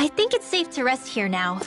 I think it's safe to rest here now.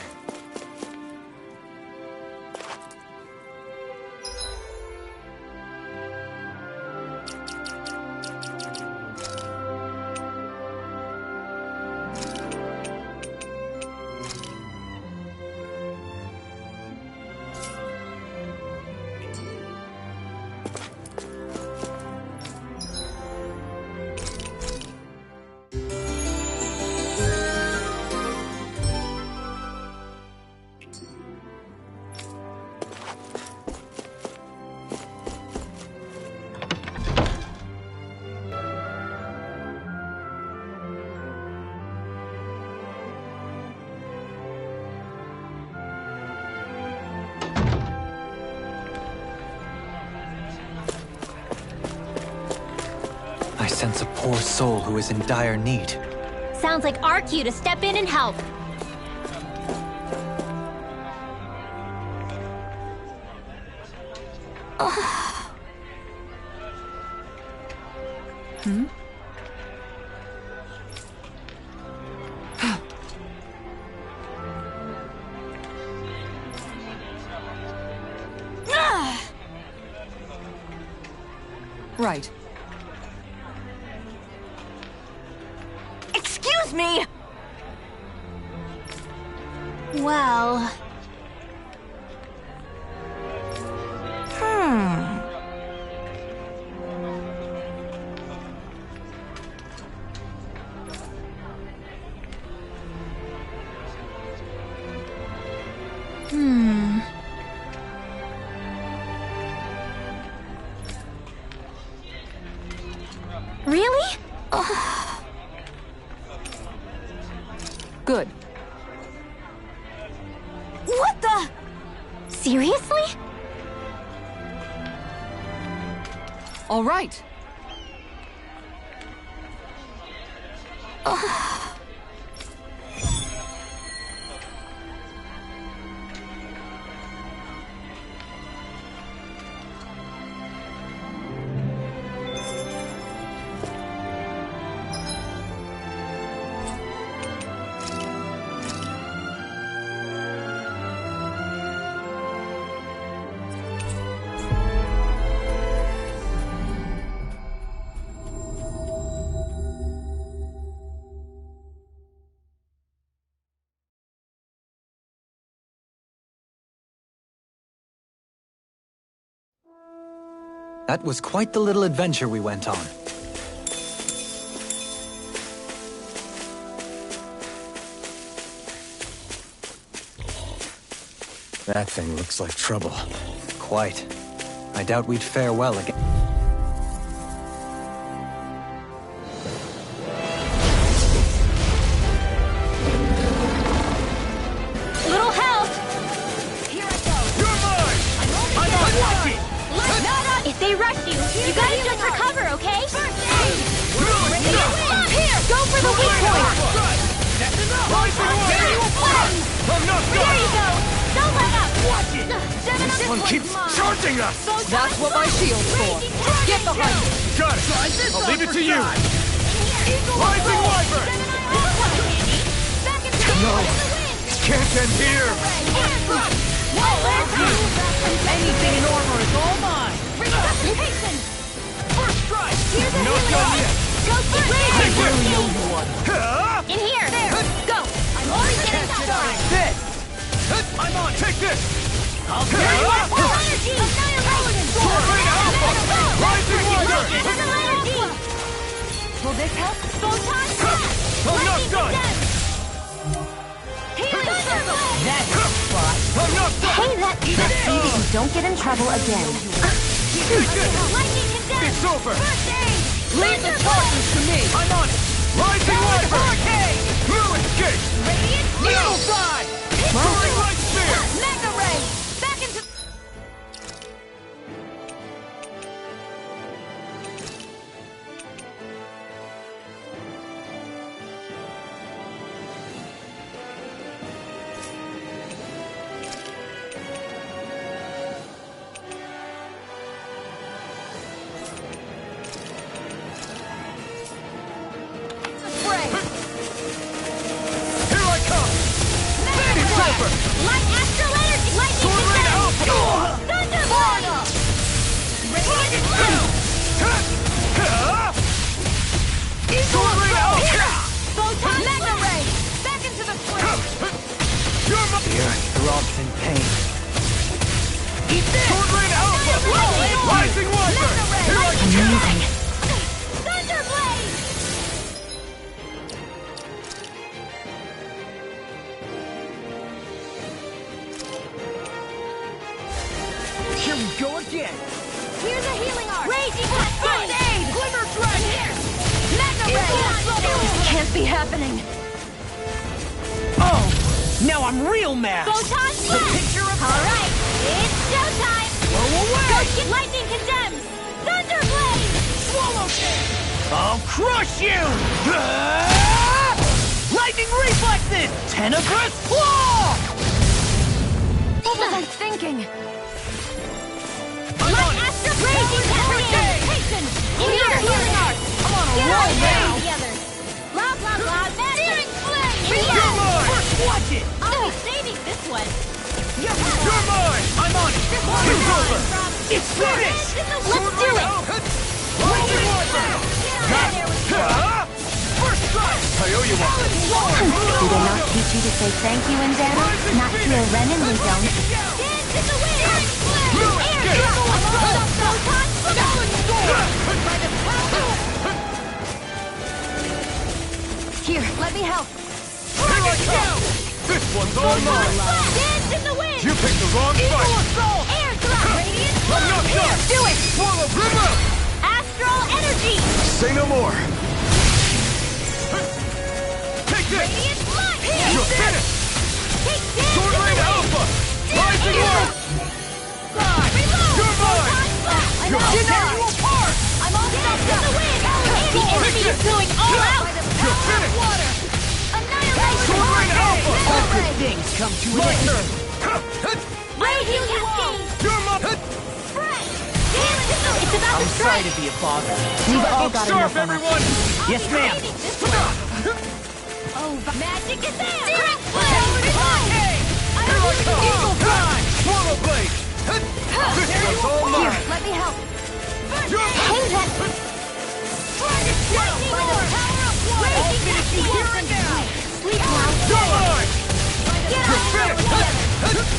I sense a poor soul who is in dire need. Sounds like our cue to step in and help. Hmm? Right. Excuse me! Well... Really? Good. What the? Seriously? All right. That was quite the little adventure we went on. That thing looks like trouble. Quite. I doubt we'd fare well again. Little help! Here I go. You're mine! I'm on lucky! If they rush you, you gotta just recover, okay? Here! Go for the weak point! That's enough! I'm not There done! you go! Don't let up! Watch it! This one keeps charging us! That's what my shield's for. Get behind me. Got it! I'll leave it to you! Rising Wyvern! No! Can't end here! Anything in armor is all mine. Resuscitation! First strike! Here's a Not done yet! Go for it! I really owe you one. In here! There! Go! I'm already getting that This! I'm on! Take this! I'll Full energy! Annihilation! Tornado Alpha! Rising Wyvern! Energy! Will this help? Photon blast! I'm not done! Healing circle! That's a spot. I'm not done! Hey, that... See that you don't get in trouble again. Lightning condemned! It's over! First aid! Leave the charges to me. I'm on it! Rising Wyvern! Blue escape! Radiant Middle side! Soaring Light Spear! Mega ray! Back into... Here I come! Rising Wiper! Here I come! Amazing. Thunderblade! Here we go again. Here's a healing arc! Raging First aid! Glimmer Dragon! Mega Ray! This can't be happening. Oh, now I'm real mad. Photon The Blast! picture of Alright, it's showtime! Blow away! Ghost get lightning condemns! Thunderblade! Swallow it! I'll crush you! Ah! Lightning reflexes! Tenebrous claw! What was I thinking? Light Astro Raging Cascade! Here, healing arc! I'm on a Get roll out now! together! Blah blah blah! Searing flame! You're mine! First watch it! I'll be saving this one! You're mine! I'm on it! This one It's is over! from It's finished! Let's do it! Lightning Wiper! First strike! I owe you one. Do they not teach you to say thank you in Dana? Not feel Renin we don't? Dance in the wind! Air drop! Photon by the power! Here, let me help. Here I come! This one's all mine! Dance in the wind! You picked the wrong fight! Air drop! Radiant I'm not done! Do it! Swallow Glimmer! Astral energy! Say no more! Take this! Radiant light! You're finished! Take this! Sword Rain Alpha! Rising Light! Reload! You're mine! I'm all Tear set! you apart! I'm all set in the wind! The enemy is going all out! You're finished! Water! Annihilation! Sword Rain Alpha! All good things come to My an end. turn! Raging Cascade! You're my... Spray! Dance in the It's about I'm to sorry strike! to be a bother. We've all Look got sharp, enough on our everyone! Yes, ma'am. This one. Oh, magic is there! Direct flame! Here I come! Eagle Prime! Swallow Blade! This one's all Here, mine! let me help. You're Hang that. Lightning Orb! I'll finish you here and now. Sleep now! You're mine! Get You're out! finished!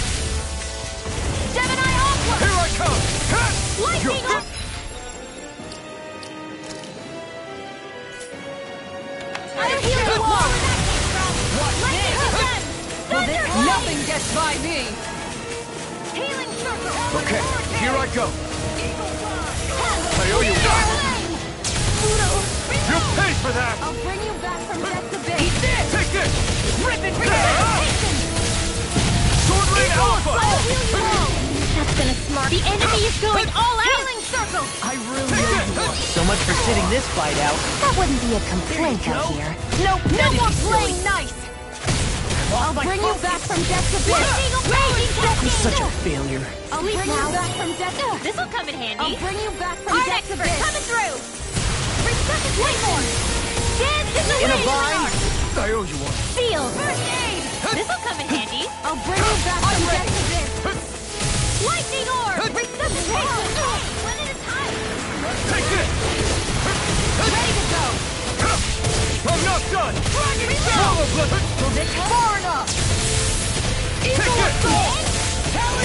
Gemini Aqua! Here I come! Lightning Orb! I'll heal you all! Lightning Defense! Thunder Nothing gets by me. Healing Circle! Okay, here I go! I owe you one! You pay for that! I'll bring you back from death to base. Eat this. Take this! Rip it Ah! down. Sword Rain Alpha! I'll heal you all! That's gonna smart. The enemy is going all out! Healing Circle! I really owe you one. So much for sitting this fight out. That wouldn't be a complaint, I go. hear. Nope, No that is more silly. playing nice! I'll bring you back from death to base. Raging I'm Cascade! such a failure. I'll bring you back from death to This'll come in handy. I'll bring you back from Art death to expert base. coming through! Resuscitate more! Dance in the In a wind! bind. I owe you one. Seal! First aid! This'll come in handy. I'll bring you back from death to base. Lightning orb! Resuscitation! One at a time! Take this! Ready to go! I'm not done! Dragon Swallow Blade! Will this help? Far enough! Take this!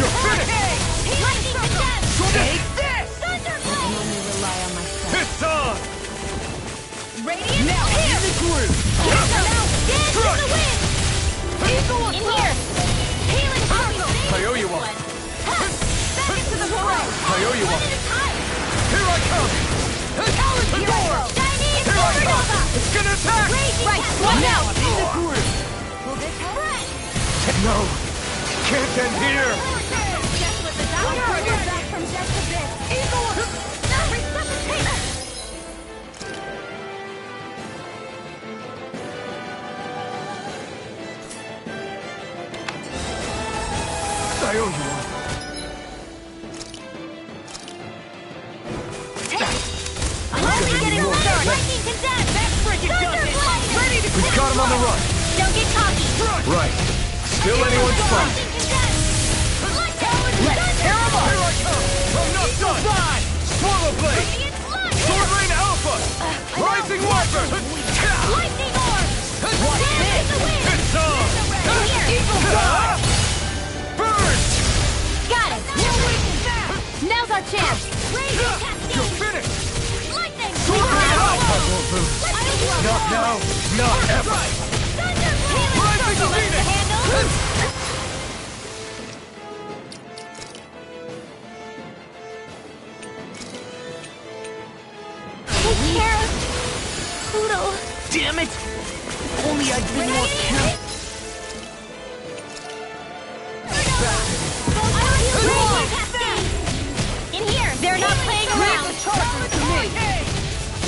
You're finished! Lightning condemned! Take this. Thunderblade! Only rely on myself. It's on! Radiant Now here! in the groove. Now! Dance in the wind! Eagle in here! Healing circle! I owe you one. Back into the fray! I owe you One one. at a time! Here I come! Here I go! Chinese Here I come! supernova! It's gonna attack! Raging Right, Cascade! one Now out. in the groove. Will this help? No! Can't end here! Just what the I'll doctor bring you ordered! back from death to base. Resuscitate! I owe you one. Lightning getting started! Lightning condemned! Thunderblade! Ready to We've got him on the run. Don't get cocky! Right. Still anyone's fun. Lightning condemned! Let's tear 'em up. Here I come! I'm not done! Bye. Swallow Blade! Radiant flood! Sword Rain Alpha! Rising Wiper! Lightning orb! Dance in the wind! It's on! Here! Burn! Got it! Now's our chance! You're finished! Lightning! No, not ever! Rising Phoenix! Take care of Pluto. Damn it! If only I'd been more careful. In here, they're not playing around.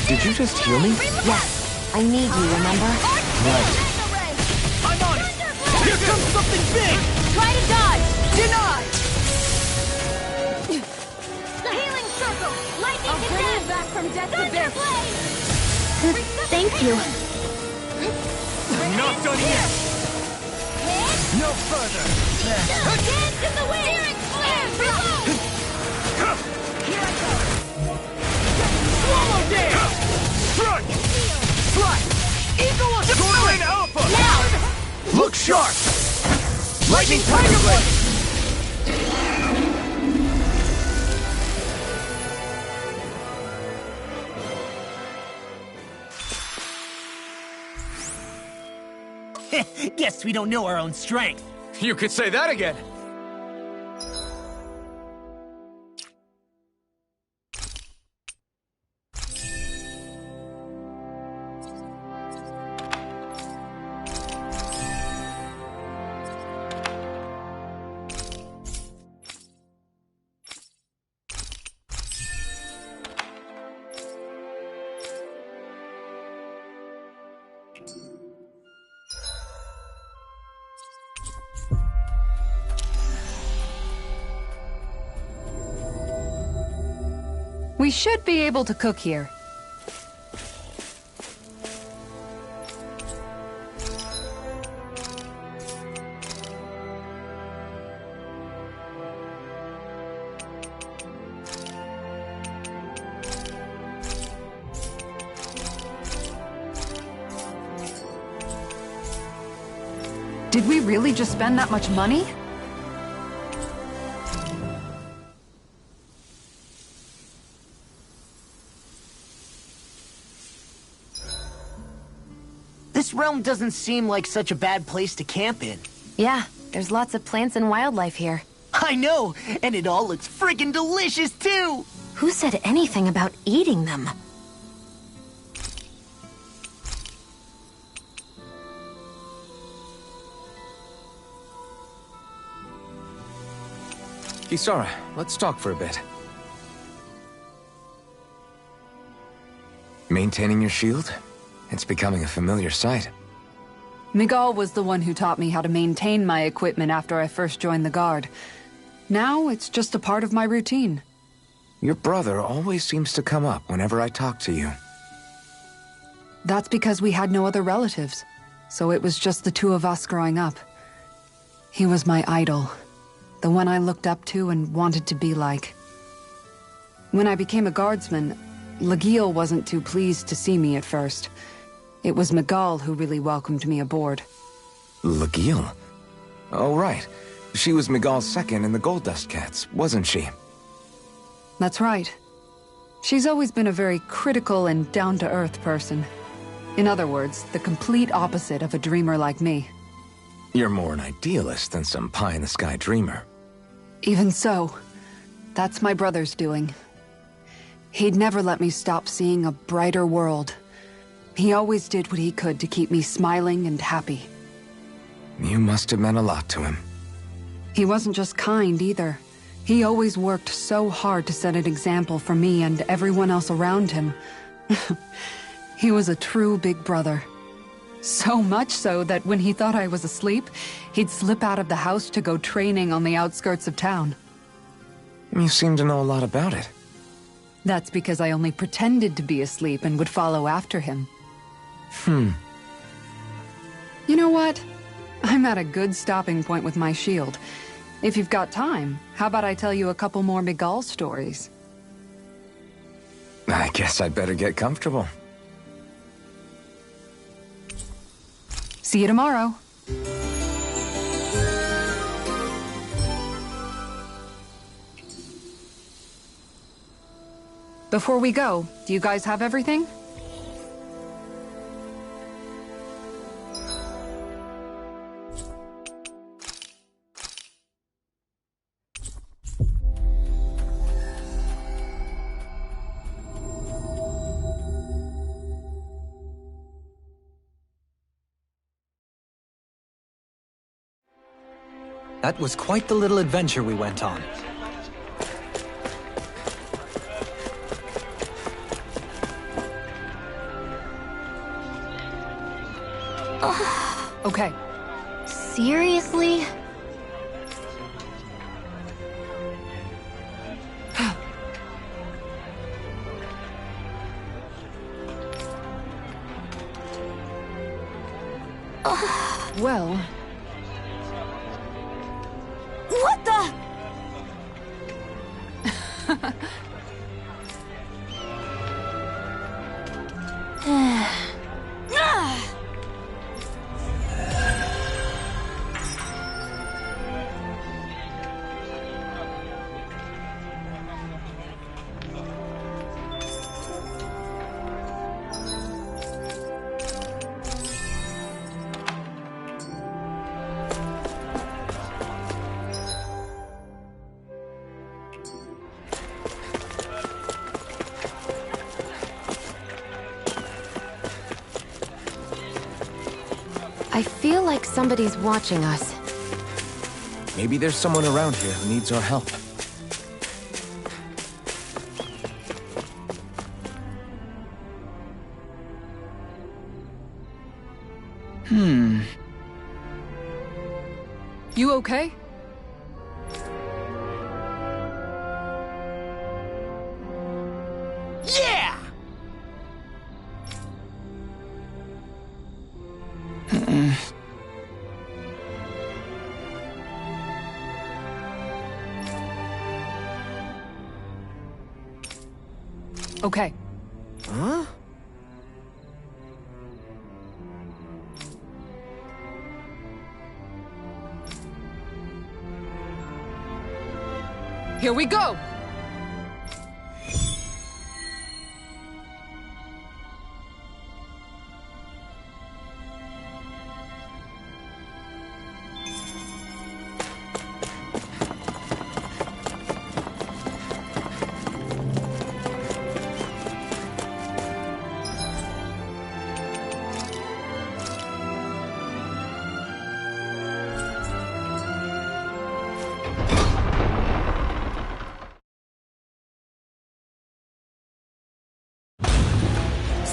Did you just heal me? Yes, I need you, remember? Right. I'm on it! Here comes something big! Try to dodge. Denied! The healing circle. Lightning to death. back from death to Thunder blade. Thank you. I'm not done yet! No further! Dance in the wind. And reload. Here I go! Swallow dance! Strike! Fly! Eagle of Golden Alpha! Now. Look sharp! Lightning Tiger Blade! Guess we don't know our own strength. You could say that again! We should be able to cook here. Did we really just spend that much money? This realm doesn't seem like such a bad place to camp in. Yeah, there's lots of plants and wildlife here. I know, and it all looks friggin' delicious too! Who said anything about eating them? Kisara, let's talk for a bit. Maintaining your shield? It's becoming a familiar sight. Miguel was the one who taught me how to maintain my equipment after I first joined the Guard. Now it's just a part of my routine. Your brother always seems to come up whenever I talk to you. That's because we had no other relatives, so it was just the two of us growing up. He was my idol, the one I looked up to and wanted to be like. When I became a guardsman, Lagiel wasn't too pleased to see me at first. It was Miguel who really welcomed me aboard. Lagiel? Oh, right. She was Miguel's second in the Gold Dust Cats, wasn't she? That's right. She's always been a very critical and down-to-earth person. In other words, the complete opposite of a dreamer like me. You're more an idealist than some pie-in-the-sky dreamer. Even so, that's my brother's doing. He'd never let me stop seeing a brighter world. He always did what he could to keep me smiling and happy. You must have meant a lot to him. He wasn't just kind either. He always worked so hard to set an example for me and everyone else around him. He was a true big brother. So much so that when he thought I was asleep, he'd slip out of the house to go training on the outskirts of town. You seem to know a lot about it. That's because I only pretended to be asleep and would follow after him. You know what? I'm at a good stopping point with my shield. If you've got time, how about I tell you a couple more Miguel stories? I guess I'd better get comfortable. See you tomorrow. Before we go, do you guys have everything? That was quite the little adventure we went on. Okay. Seriously? Well, What the? I feel like somebody's watching us. Maybe there's someone around here who needs our help. you okay? Yeah! Okay. Huh? Here we go!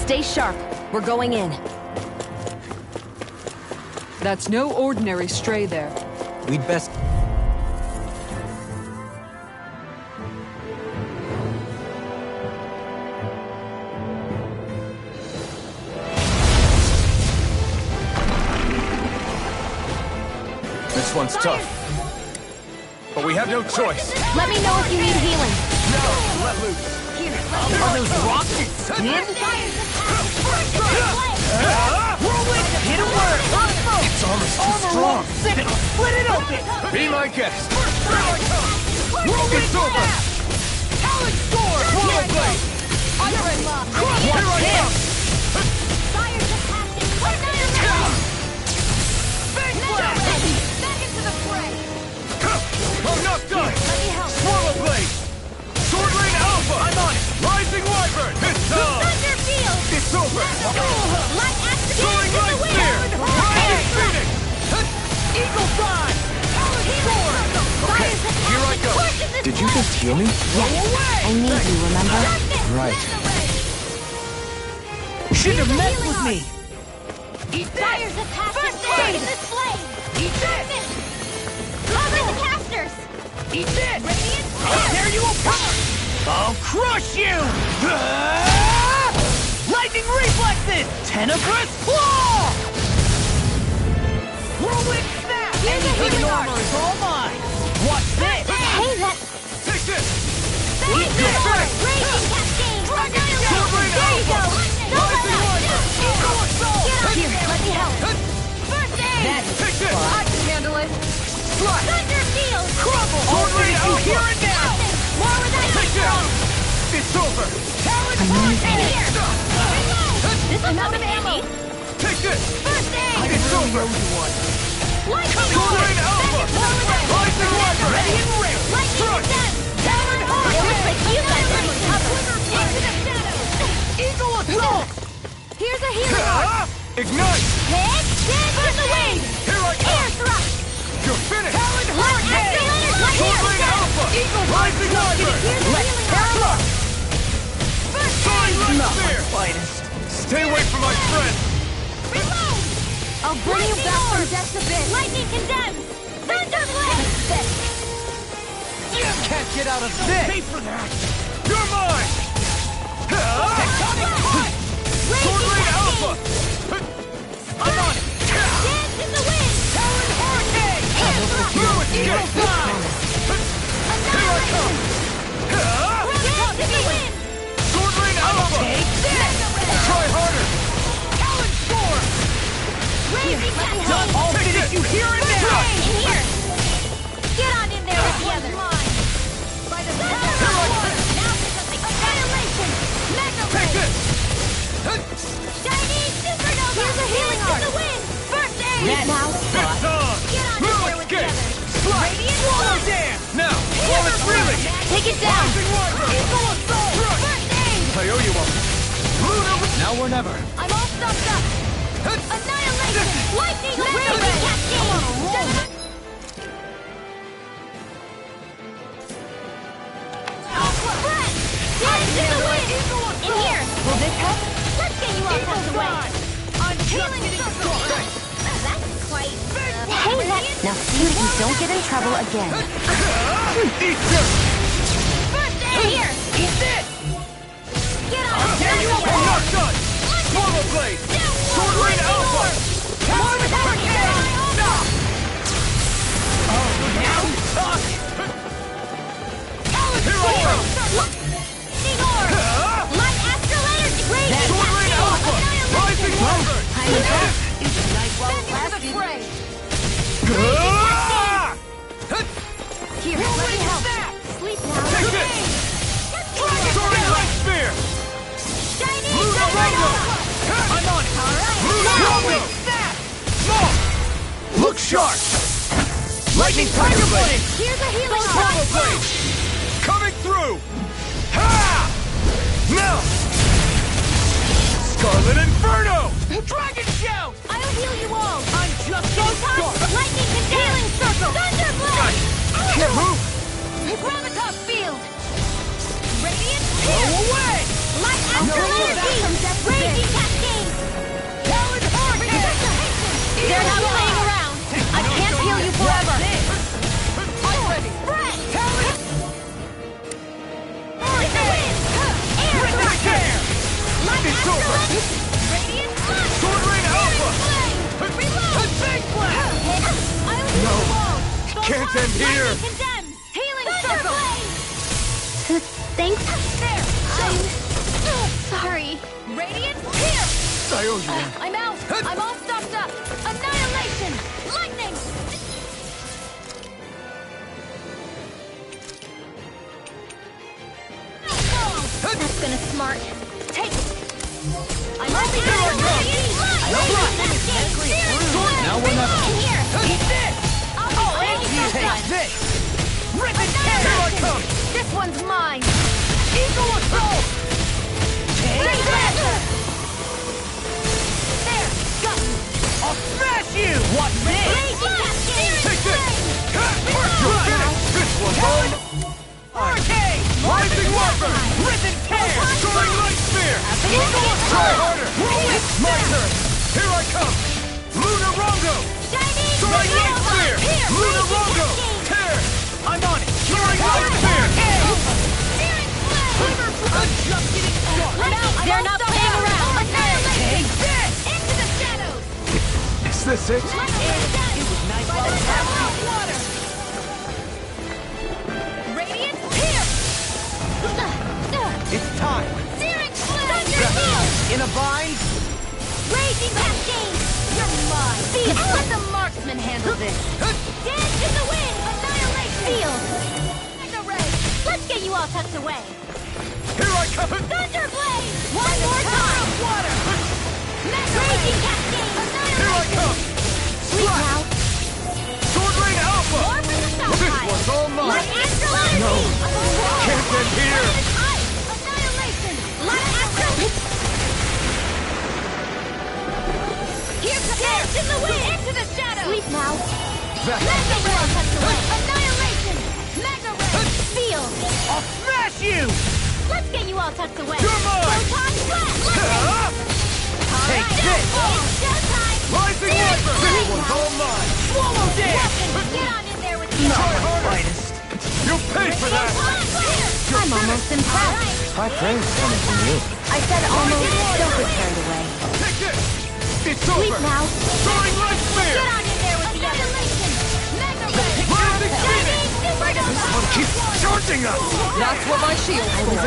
Stay sharp. We're going in. That's no ordinary stray there. We'd best... This one's tough. But we have no choice. Let me know if you need healing. Now, let loose. Are those rocks that spin? Whirlwind, hit a word! Its armor's too Armor strong. won't sit it! Split it open! Be my guest. Whirlwind It's over. snap! Talon sword! Swallow blade. Crush Here I him! come. Fires of passion! Big blast! Back into the fray! I'm not done. Let me help! Swallow blade. Sword Lane Alpha. I'm on it. Rising Wyvern. It's time. Thunder field! It's over. Light activate Soaring to the Light wind! Spear. Rising Phoenix. Eagle Dawn! Talon sword! Fires of Here I passion! go. Torch in this Did you just heal me? Go away! I need you, remember? Darkness! Right. Lend the ray! Shouldn't have Use the messed healing with arm. me! Eat Fires this! of passion! First Torch aid! in this flame! Eat this! Darkness! Cover the casters! Eat this! Radiant How dare you oppose! I'll crush you! Ah! Lightning reflexes! Tenebrous claw! Whirlwind snap! Here's a Anything healing armor is all mine! Watch this! Hey, that... Take this. Eat this! Raging cascade! Dragon Sword Lane There you go! Alpha. Don't Rising let Wyvern. out! Eagle assault! Get on Here, there, let me help! First aid! That's Take this. I can handle it. Strike! Thunder field! Crumble! Sword I'll Lane finish you Alpha. here and now! More with that Take strong! this. It's over. I'm out of ammo. Take this! First aid. It's over! Lightning Sword orb. Rain Alpha! Rising Wiper! Ready and ready! Lightning Strike! condemned. Talon Horn. It looks like you guys are in cover. Into the shadows. Eagle assault! Here's a healing arc. Ah! Ignite! Hit. Dance in the wind. Here I Air come! thrust. You're finished! Light escalators. Right Sword here. Rain Alpha! Rising Wiper! Here's a healing arc. First Soaring aid. Light Spear! Stay away from my friend! Reload. I'll bring you back from death's abyss. Lightning condemned. Thunderblade. Can't get out of this! Pay for that! You're mine! Sword Rain Alpha! I'm on it! Dance in the wind. Talon Hurricane! You escape! Here I come! Dance in the wind. Sword Rain Alpha! Take this! Try harder! Talon Storm! Raging Cascade. Done! I'll finish you here and now! In here. Get on in there with the others. By the power of water. Now for something. Annihilation. Mega Take Ray. this! Chinese supernova. Here's a healing arc. In the wind. First aid. That's Now. It's on! Get on in Now there with the escape! others. Slide! Radiant Swallow One. Dance! Now! While it's reeling! Take it down. Rising Wiper! Eagle assault! First aid. I owe you one! Now or never. I'm all stopped up. Annihilation. Lightning. Raging Cascade. Breath. Dance in the wind. In here. Will this help? Let's get you all tucked away. I'm just Healing getting circle. started! That's quite. Hey, now see if you don't get in trouble again. Eat this! First aid. Here. Eat this! Get on. tear you I'm not done! Swallow Blade! Sword Rain Alpha! Talon Hurricane! Stop! Oh, now you talk! Talon Here I Storm! come! Lightning orb. Light astral energy. Raging Sword Rain Cascade. Alpha! Rising Wiper! It's a night well lasted. Ah! Here, let me help. Sleep now. Take this! Soaring Light Spear! Chinese Luna Rongo! I'm on it! Luna Rongo! Small! Look sharp! Lightning Tiger Blade! Here's a healing Swallow arc. Blade! Coming through! Ha! Now! Scarlet Inferno! Dragon Shout! I'll heal you all. I'm just getting started! Lightning healing circle. Thunderblade. Can't move! Gravitas field. Radiant Go spear. away! Light astral No, energy. Raging cascade. Talon Hurricane! They're not playing around. I can't heal you forever. I'm ready! Breath. Talon In the wind. Air Take thrust. care! Light It's astral over. energy. Radiant flame. Sword Rain Alpha! Reload. Big Blast! I'll heal you all. Can't end here! Lightning condemned. Healing circle. Thanks. There. I'm sorry. Radiant here. I owe you one. I'm out. I'm all stopped up. Annihilation. Lightning. That's gonna smart. Take it. I'm only going Now or never. Here. Eat this! I'll Take this! Rip and Here I tear! come! This one's mine. Eagle assault! Take that. There. Got you. I'll smash you! What's this? Raging cascade. Take this! You're finished! This one's on! Hurricane! Rising Wiper! Rip and tear! Soaring Light Spear! Eagle Try assault. harder! It's my turn! Here I come! Luna Rongo! Chinese Soaring Light supernova. Spear! Here. Luna Raging Rongo! cascade. Tear! I'm on it! Soaring Light Spear! Searing flame. I'm just getting started! They're not playing around. Annihilation. Take this! Into the shadows. Is this it? It was nice By while the it power lasted. of water. Radiant here. It's time! Searing flame. Thunder field. In a bind? Raging cascade. You're mine. Let the marksman handle this. Dance in the wind. Annihilation. Field. Mega ray. Let's get you all tucked away. Here I come! Thunderblade. One more time. Water! Dance in the wind! Into the shadows! Sleep now! Back. Mega Ray! Annihilation! Mega Ray! Feel! I'll smash you! Let's get you all tucked away! You're mine! Photon blast! Take Alright, this! It's showtime! Rising Viper! This one's all mine! Swallow this! Get on in there with the Not other. my finest. You paid for that! I'm almost impressed. High praise coming from you. I said almost. Don't get carried away. Take this! It's Sleep over! now. Soaring Light Spear! Get on in there with the annihilation! Mega Ray! Rising Phoenix! Supernova! This one keeps charging us! That's what my shield's for.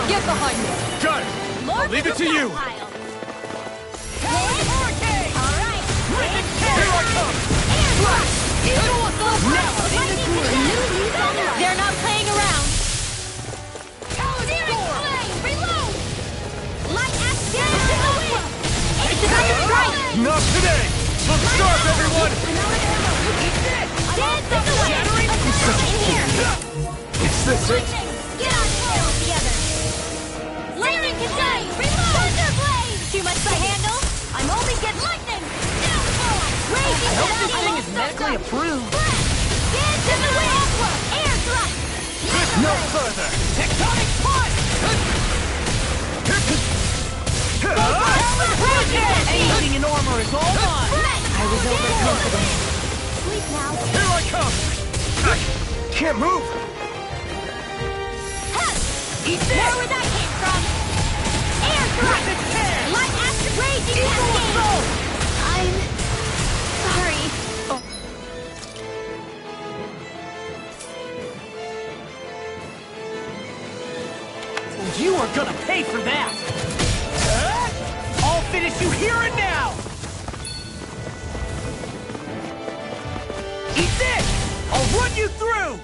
Get behind me. Got it! Lord Leave it of the to you. Stockpile. All right. Here I come! Air Blast! Now, Lightning Thunder! They're not playing around. Spirit Flame! Reload! Light Action! To the wind! It's about to strike! Not today! Look sharp, everyone! Dance in the wind! In here! Is this it? Lightning! Get on fire with the others! Lightning Contain! Reload! Thunder Blade! Too much to handle? I'm only getting lightning! Downfall! Raging Downfall! is medically approved. Dance in the wind! Air thrust! No further! Tectonic punch! Anything in armor is all mine! I was overconfident. Sleep now. Here I come! I can't move! Eat this! Where that came from? Air thrust! Light Action Raging Cascade! I'm sorry. You are gonna pay for that! I'll finish you here and now! Eat this! I'll run you through!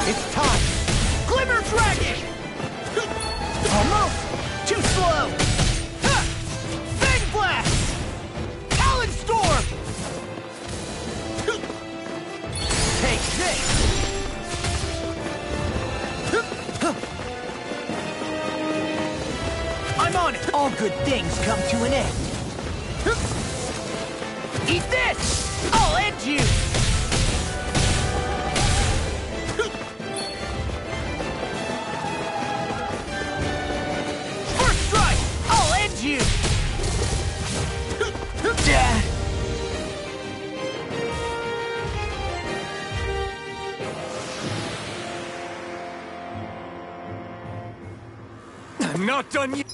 It's time! Glimmer Dragon! Almost! Too slow! Ha! Fang Blast! Talon Storm! Take this! I'm on it! All good things come to an end. Eat this! I'll end you! First strike! I'll end you! I'm not done yet!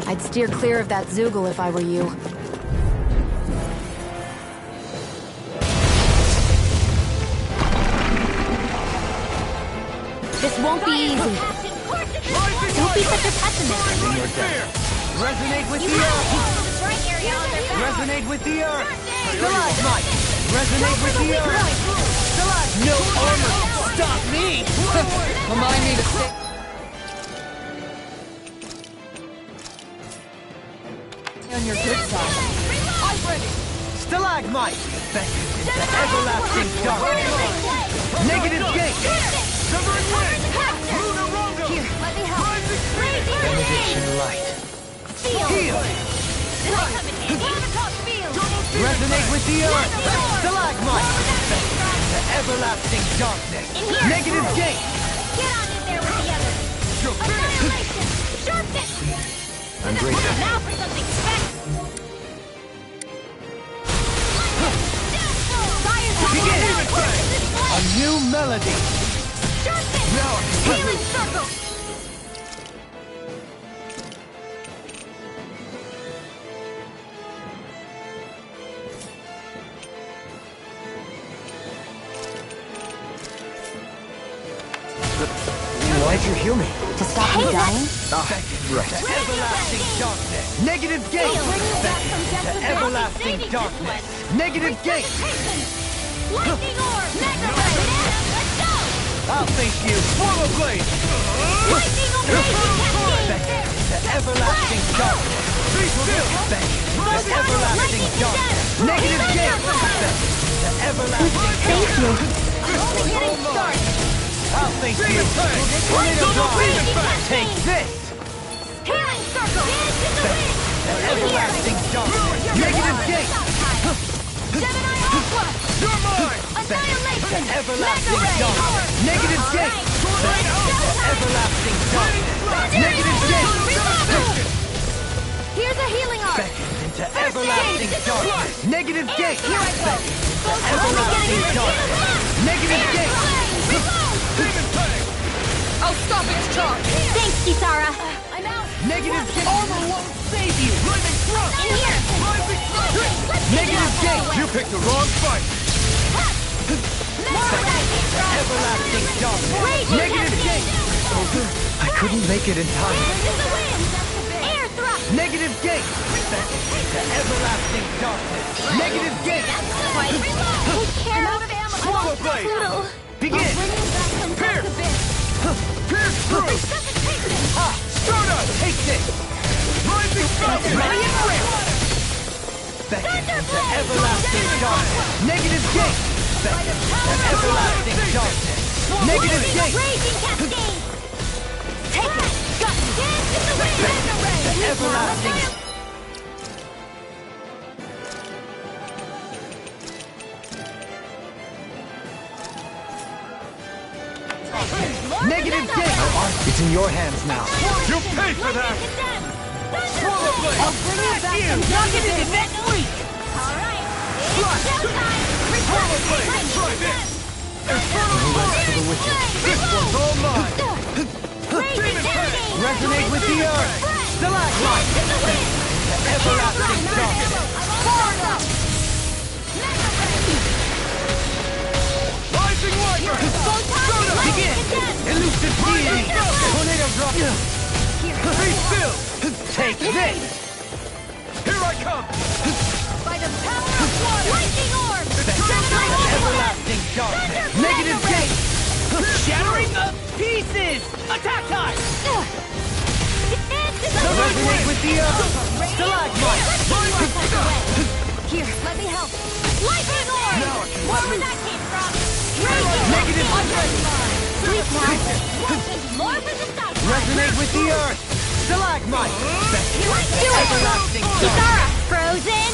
I'd steer clear of that Zoogle if I were you. This won't be easy. Don't be such a pessimist. Resonate with the earth! Resonate with the earth! Stalagmite! Resonate with the earth! Stalagmite! No armor can stop me! Remind me to stay. On your good side. I'm ready! Stalagmite! Beckons into everlasting darkness! Negative gate! Severing wind! Lunarongo! Here, let me help. Benediction light. Heal! Resonate with the earth! Stalagmite! The everlasting darkness! Negative gate! Get on in there with the others. Annihilation! Sharpness! I'm grateful. Now for something special! Begin! A new melody! Sharpness! Healing circle! Why'd you heal me? To stop me dying? Right. Everlasting darkness! Negative gate! The everlasting darkness! Negative gate! Lightning orb! Mega ray! Let's go! I'll face you! Swallow blade! Lightning orb! Cascade! The everlasting darkness! Be still! The everlasting darkness! Negative gate! The everlasting Thank you. Only getting started! I'll face you! Tornado drive! Take this! Healing circle! Dance in the wind! The everlasting darkness! Negative gate! Gemini Aqua! You're mine! Annihilation! The everlasting Mega ray! darkness! Negative gate! The everlasting darkness! Negative gate! Here's a healing arc! Beckons into everlasting darkness! Negative gate! Here I go! Everlasting darkness! Negative gate! I'll stop its charge. Thanks, Kisara! I'm out! Negative gate! Armor won't save you! Lightning thrust! In here! Let's get Negative it gate! out of the way. picked the wrong fight! Mega ray! Everlasting darkness! Raging Negative cascade! gate! I couldn't make it in time. Into the wind! Air thrust! Negative gate! The everlasting darkness! Negative gate! Take care! I'm out of ammo! Swallow blade! Pluto! Begin! I'll bring you back from Pierce! Dark Pierce through! Resuscitation! Ha! Soda! Take this! Rising falcon! Ready and quick! Beckons into everlasting darkness! Negative gate! Beckons into everlasting darkness! Negative gate! Raging cascade! Take it! Got you! Dance in the wind! Mega ray! The everlasting... Negative gate! It's in your hands now. You pay for that! I'll bring you back from Dark next week! Alright! It's showtime! Try this! Infernal blade! This one's all mine! Raging cascade! Resonate with the earth! Stalagmite! In the wind! The everlasting darkness! Forward up! Mega ray! Rising wiper! Begin! Elusive deity! Tornado drop! Be still! Take this! Here I come! By the power of water! Lightning orb! Everlasting darkness! Negative gate! Shattering the pieces! Attack time! Resonate with the earth! Stalagmite! Here, let me help. Lightning orb! More where that came from! Negative Sleep now! More for the south! Resonate with the earth! Stalagmite! Do it! Everlasting Kisara! Frozen!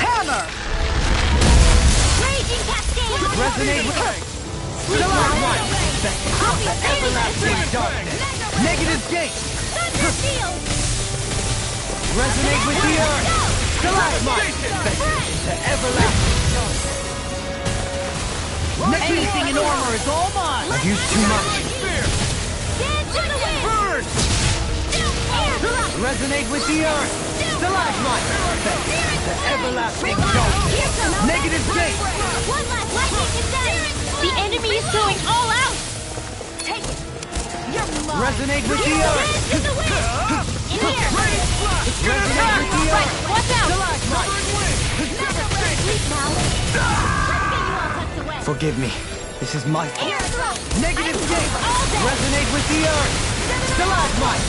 hammer! Raging cascade! Resonate with Stalagmite! Everlasting darkness! Negative gate! Thunder shield! Resonate with the earth! Stalagmite! The everlasting darkness! Anything in armor is all mine! I've used too much. Dance in the wind! Burn! Air thrust! Resonate with the earth! Stalagmite! The everlasting dark! Negative gate! One last lightning condemned! The enemy is going all out! Take it! You're mine! Resonate with the earth! Dance in the wind! In here! Resonate with the Right, earth! watch out! Stalagmite! Sleep now! Let's get you all tucked away! Forgive me. This is my fault. Air throw! Negative I'm gate! all day! Resonate with the earth! Stalagmite!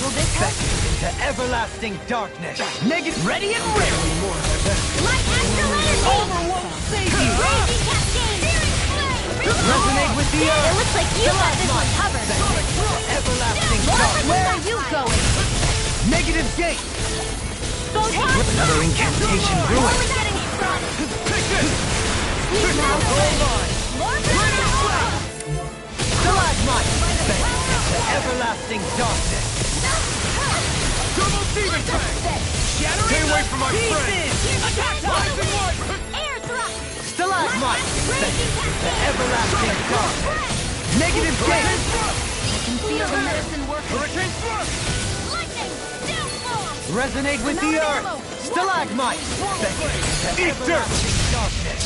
Will this help? Into everlasting darkness! Negative... Ready and ready! Light astral energy! Over won't save you! Raging cascade! Resonate with the earth! It looks like you got this one covered! Everlasting Where darkness! are you going? Negative gate! Photon! Another incantation ruined! Only getting started! Sleep now! More power! Stalagmite! Into everlasting darkness! Double demon tank! Stay away from my friend! Air thrust! Stalagmite! Into everlasting darkness! Negative gate! I can feel the medicine working! Hurricane thrust! Lightning! Downfall! Resonate with the earth! Stalagmite! Into everlasting darkness!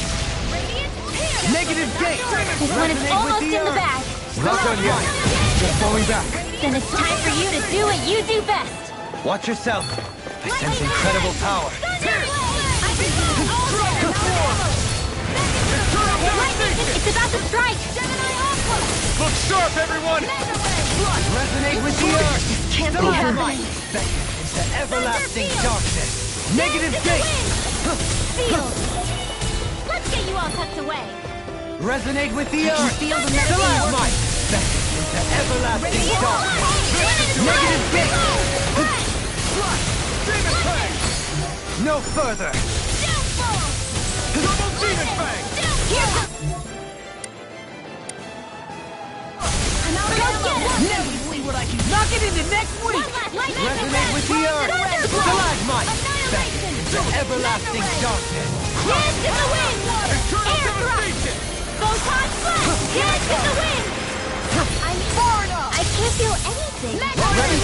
Radiant here! Negative gate! This one is Resonate with almost the in the earth. bag! Not done yet. Just falling back. Then it's time for you to do what you do best! Watch yourself! I sense incredible power! It's about to strike! Look sharp, everyone! Resonate with the earth! Can't be Stalagmite! happening! Into everlasting darkness! Negative gate! Field! Let's get you all tucked away! Resonate with the earth! feel the medicine Stalagmite! Into everlasting darkness! Negative gate! Demon tank! No further! Double demon tank! Knock it into next week! Resonate with the earth! Stalagmite! Into everlasting darkness! Dance in the wind! Air thrust! Photon blast! Dance in the wind! I'm far enough! I can't feel anything! Ready?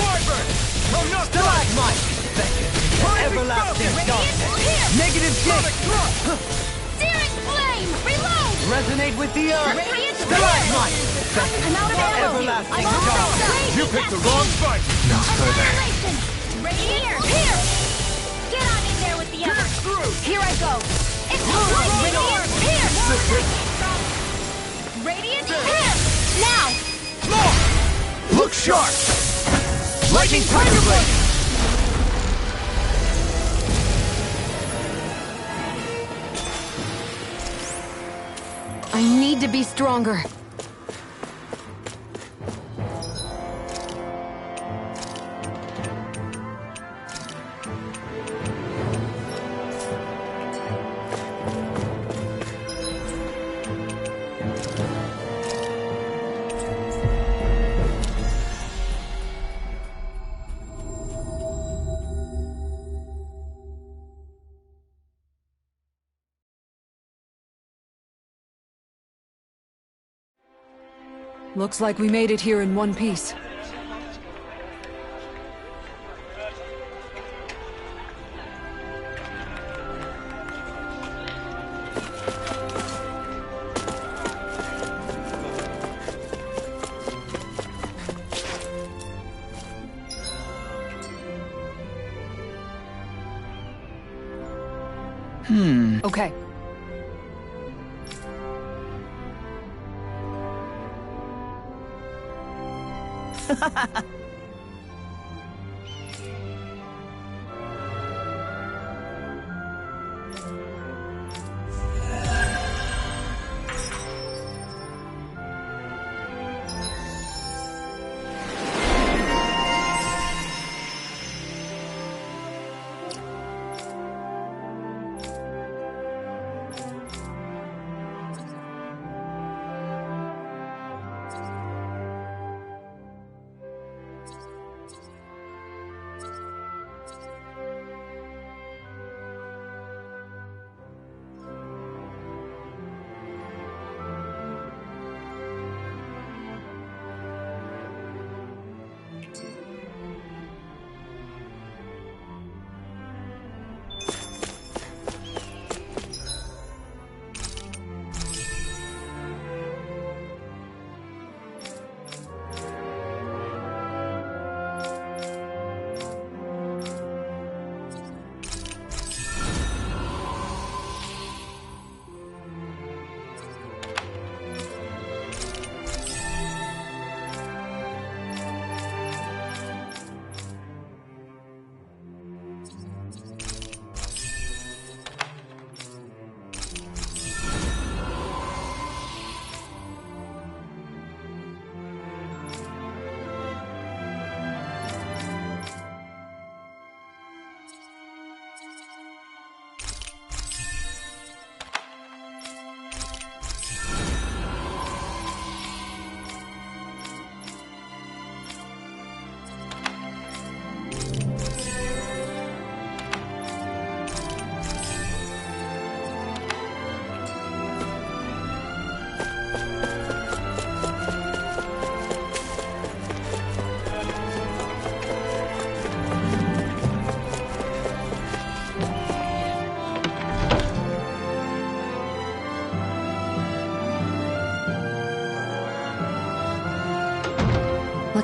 Oh, no! Stalagmite! Into everlasting darkness! Negative gate! Searing flame! Reload! Resonate with the earth! Radiant Stalagmite! I'm out of ammo! Everlasting I'm all darkness! out! You picked the wrong fight! No further! Annihilation! Here! Here! Get on in there with the others! Through! Here I go! It's Radiant! Here! Radiant! Here! Now! More! Look sharp! Lightning Tiger Blade! I need to be stronger. Looks like we made it here in one piece. Okay.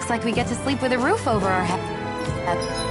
Looks like we get to sleep with a roof over our heads.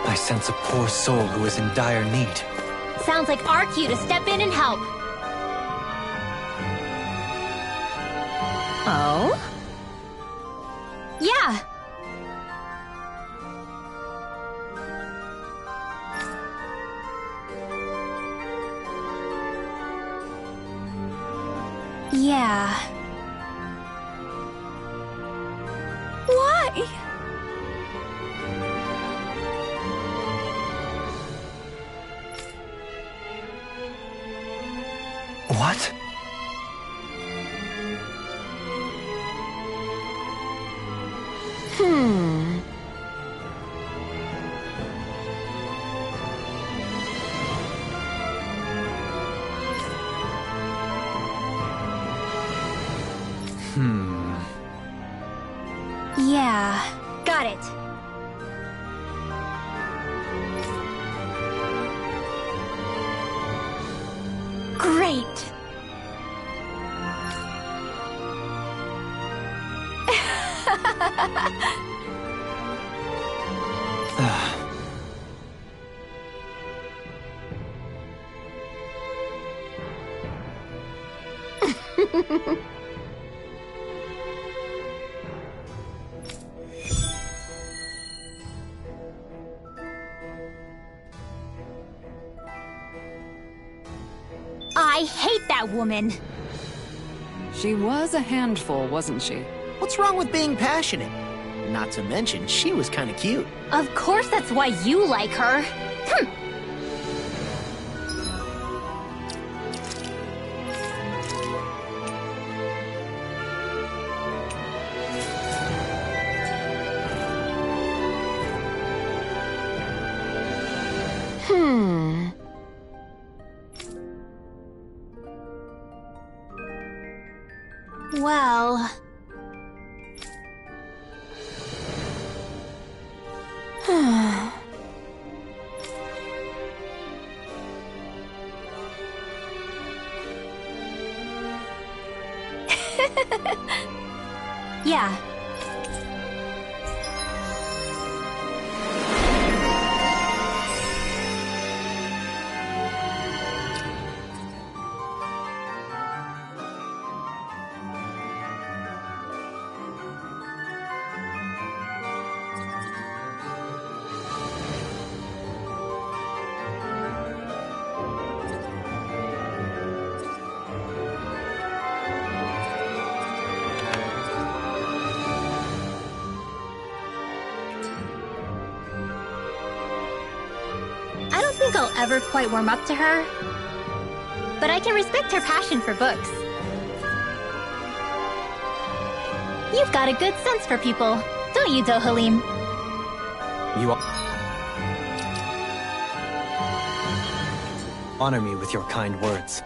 I sense a poor soul who is in dire need. Sounds like our cue to step in and help. Oh? Yeah. Yeah. Why? What? Yeah, got it. Great. I hate that woman. She was a handful, wasn't she? What's wrong with being passionate? Not to mention, she was kind of cute. Of course that's why you like her. Hm. Well... yeah. think I'll ever quite warm up to her, but I can respect her passion for books. You've got a good sense for people, don't you, Dohalim? You honor me with your kind words.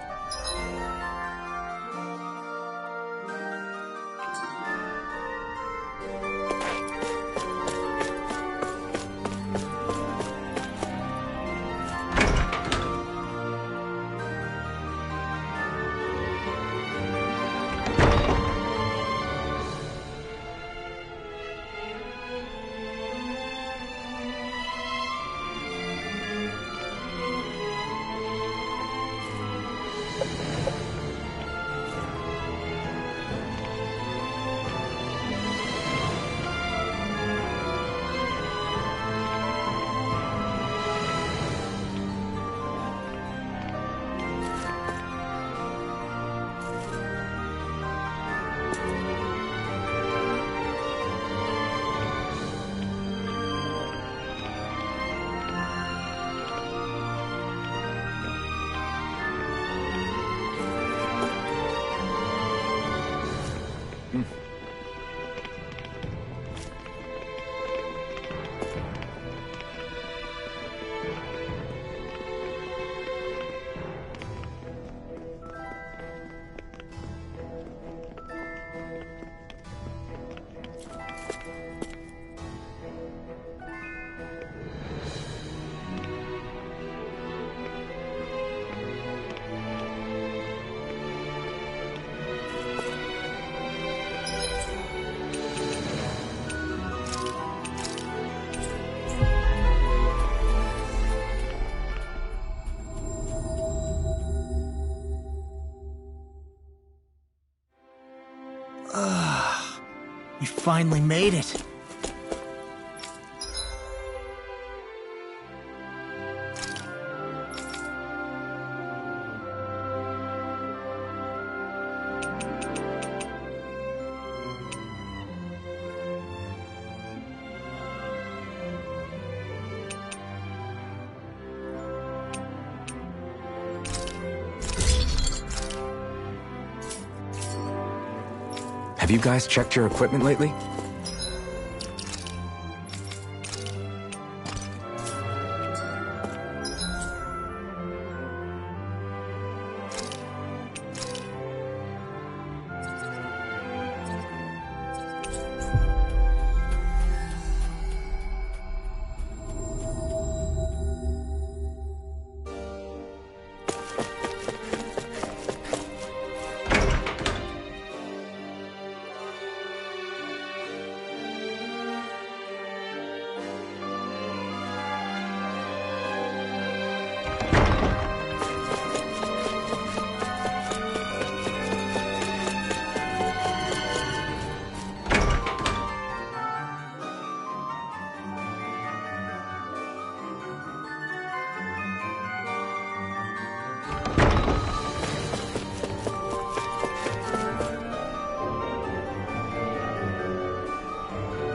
We finally made it. Have you guys checked your equipment lately?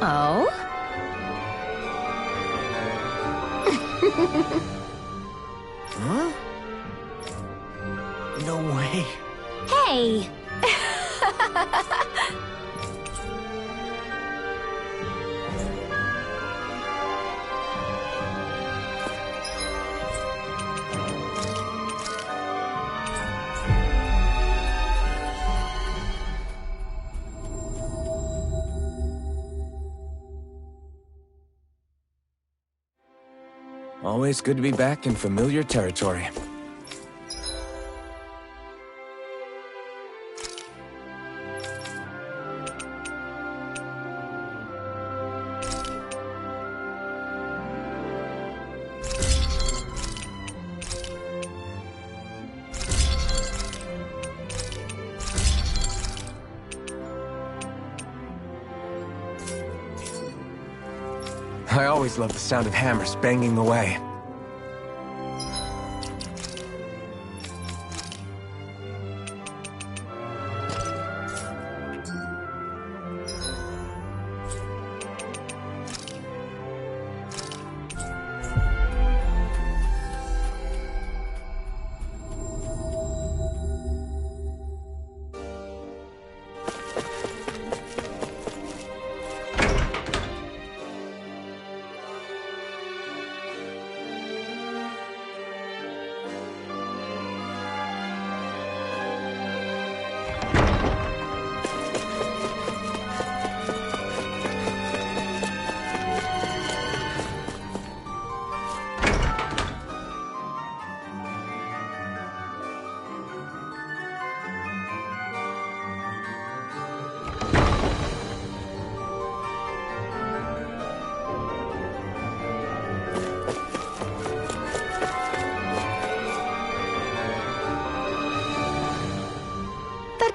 Oh? Huh? No way. Hey! Always good to be back in familiar territory. I always love the sound of hammers banging away.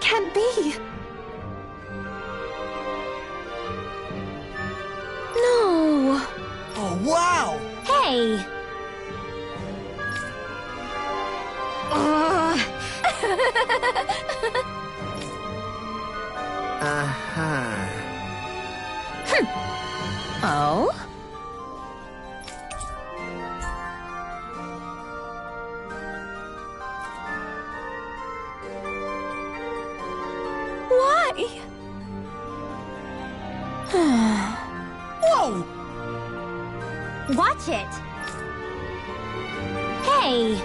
can't be. No. Oh, wow! Hey! Uh-huh. Oh? Why? Whoa! Watch it! Hey!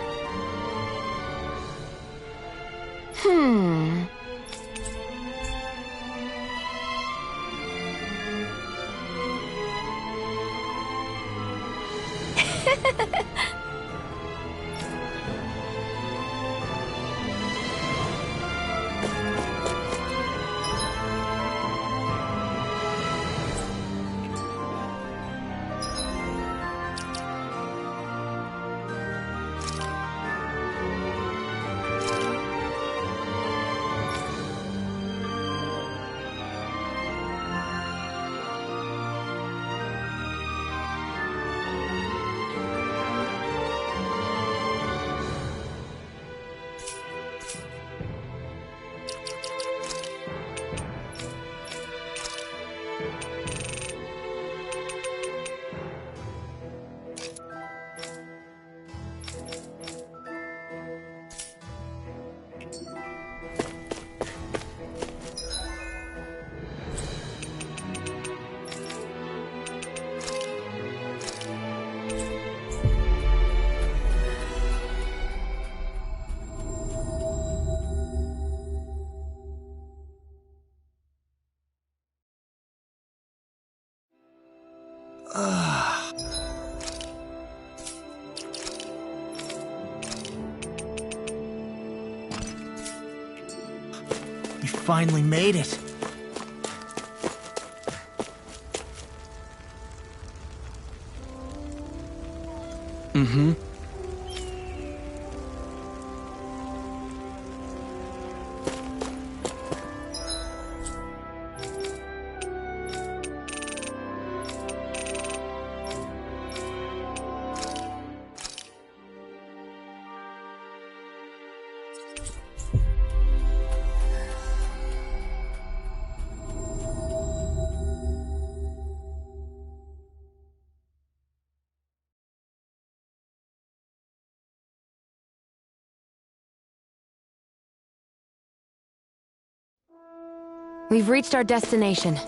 You finally made it. Mm-hmm. We've reached our destination.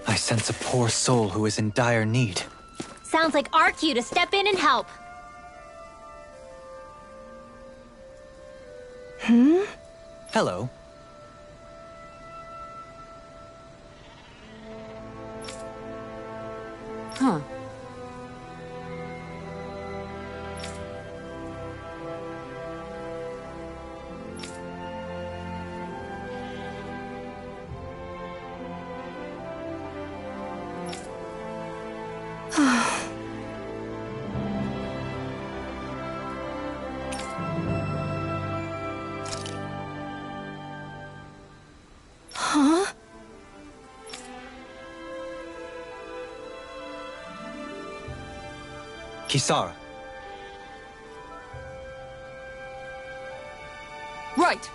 I sense a poor soul who is in dire need. Sounds like our cue to step in and help. Hello. Huh. Kisara. Right!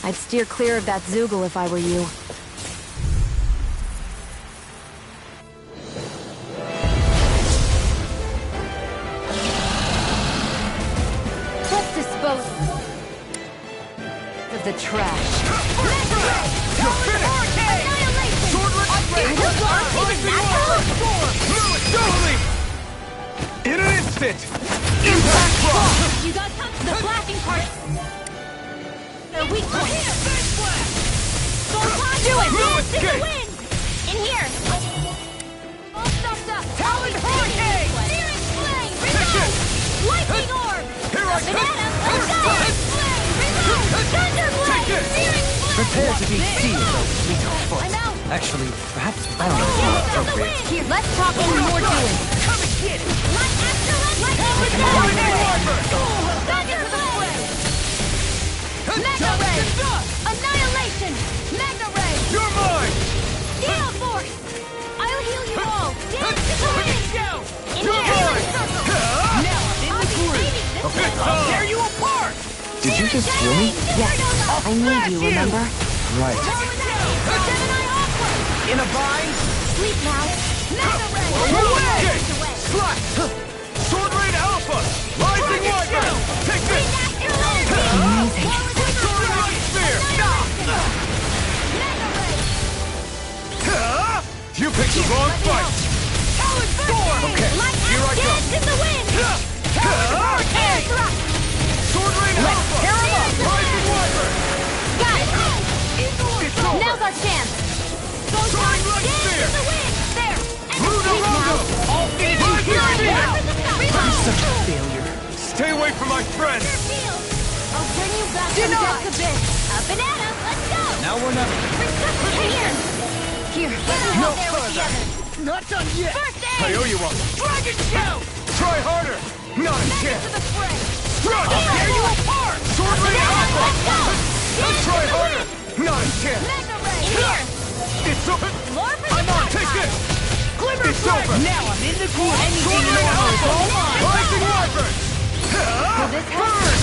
I'd steer clear of that Zoogle if I were you. Let's dispose of the trash. In an instant! Impact Frost! You got the flashing part. They're weak points. Do it! Dance in the wind! In here! All stuffed up! Talon Hurricane! Searing flame! Take Reload! it! Lightning orb! Here I come! Banana! Let's go! Flame! Reload! Thunder blade! Take it! Searing flame! Prepare to be sealed, Fleetfoot. I'm out! Actually, perhaps bound is more Dance in the appropriate. wind! Here, let's talk in more doing! Come and get it! Light after lightning with Lightning Wyvern! Thunder blade! Mega ray! Annihilation! Mega ray! You're mine! Gale force! I'll heal you all! Dance to the wind! In You're here! mine! Now I'm in the groove! I'll tear you apart! Did you just heal me? Yes, I need you, remember? Right. Gemini Aqua! In a bind? Sleep now! Mega ray! Away! Away! Slash! Sword Rain Alpha! Rising Wyvern! Take this! Amazing! Sword Light Spear! Mega ray! You picked the wrong fight! Talon Storm! Okay, here I go! Dance in the wind! Air thrust! Sword Rain Alpha! Rising Wyvern! Got it! It's over! Now's our chance! Go Soaring Light dance Spear! in the wind! There! And Ludo sleep now! Rondo! I'll finish you here and now! Reload! Such a failure. Stay away from my friends! I'll turn you back from death abyss! A banana! Let's go! Now or never. Resuscitate here! Here, get No out there with the further. others! Not done yet! First aid! I owe you one! Dragon Shout! Try harder! Not a Back chance! into the fray! Run! I'll tear you apart! Sword Rain Banana! Alpha! Let's go! Let's try harder! Not a chance! Mega ray! In here! It's over! More for I'm the on! top Take time. this! Glimmer It's over! Now I'm in the groove. Sword Rain Alpha! Rising Wyvern! Burn!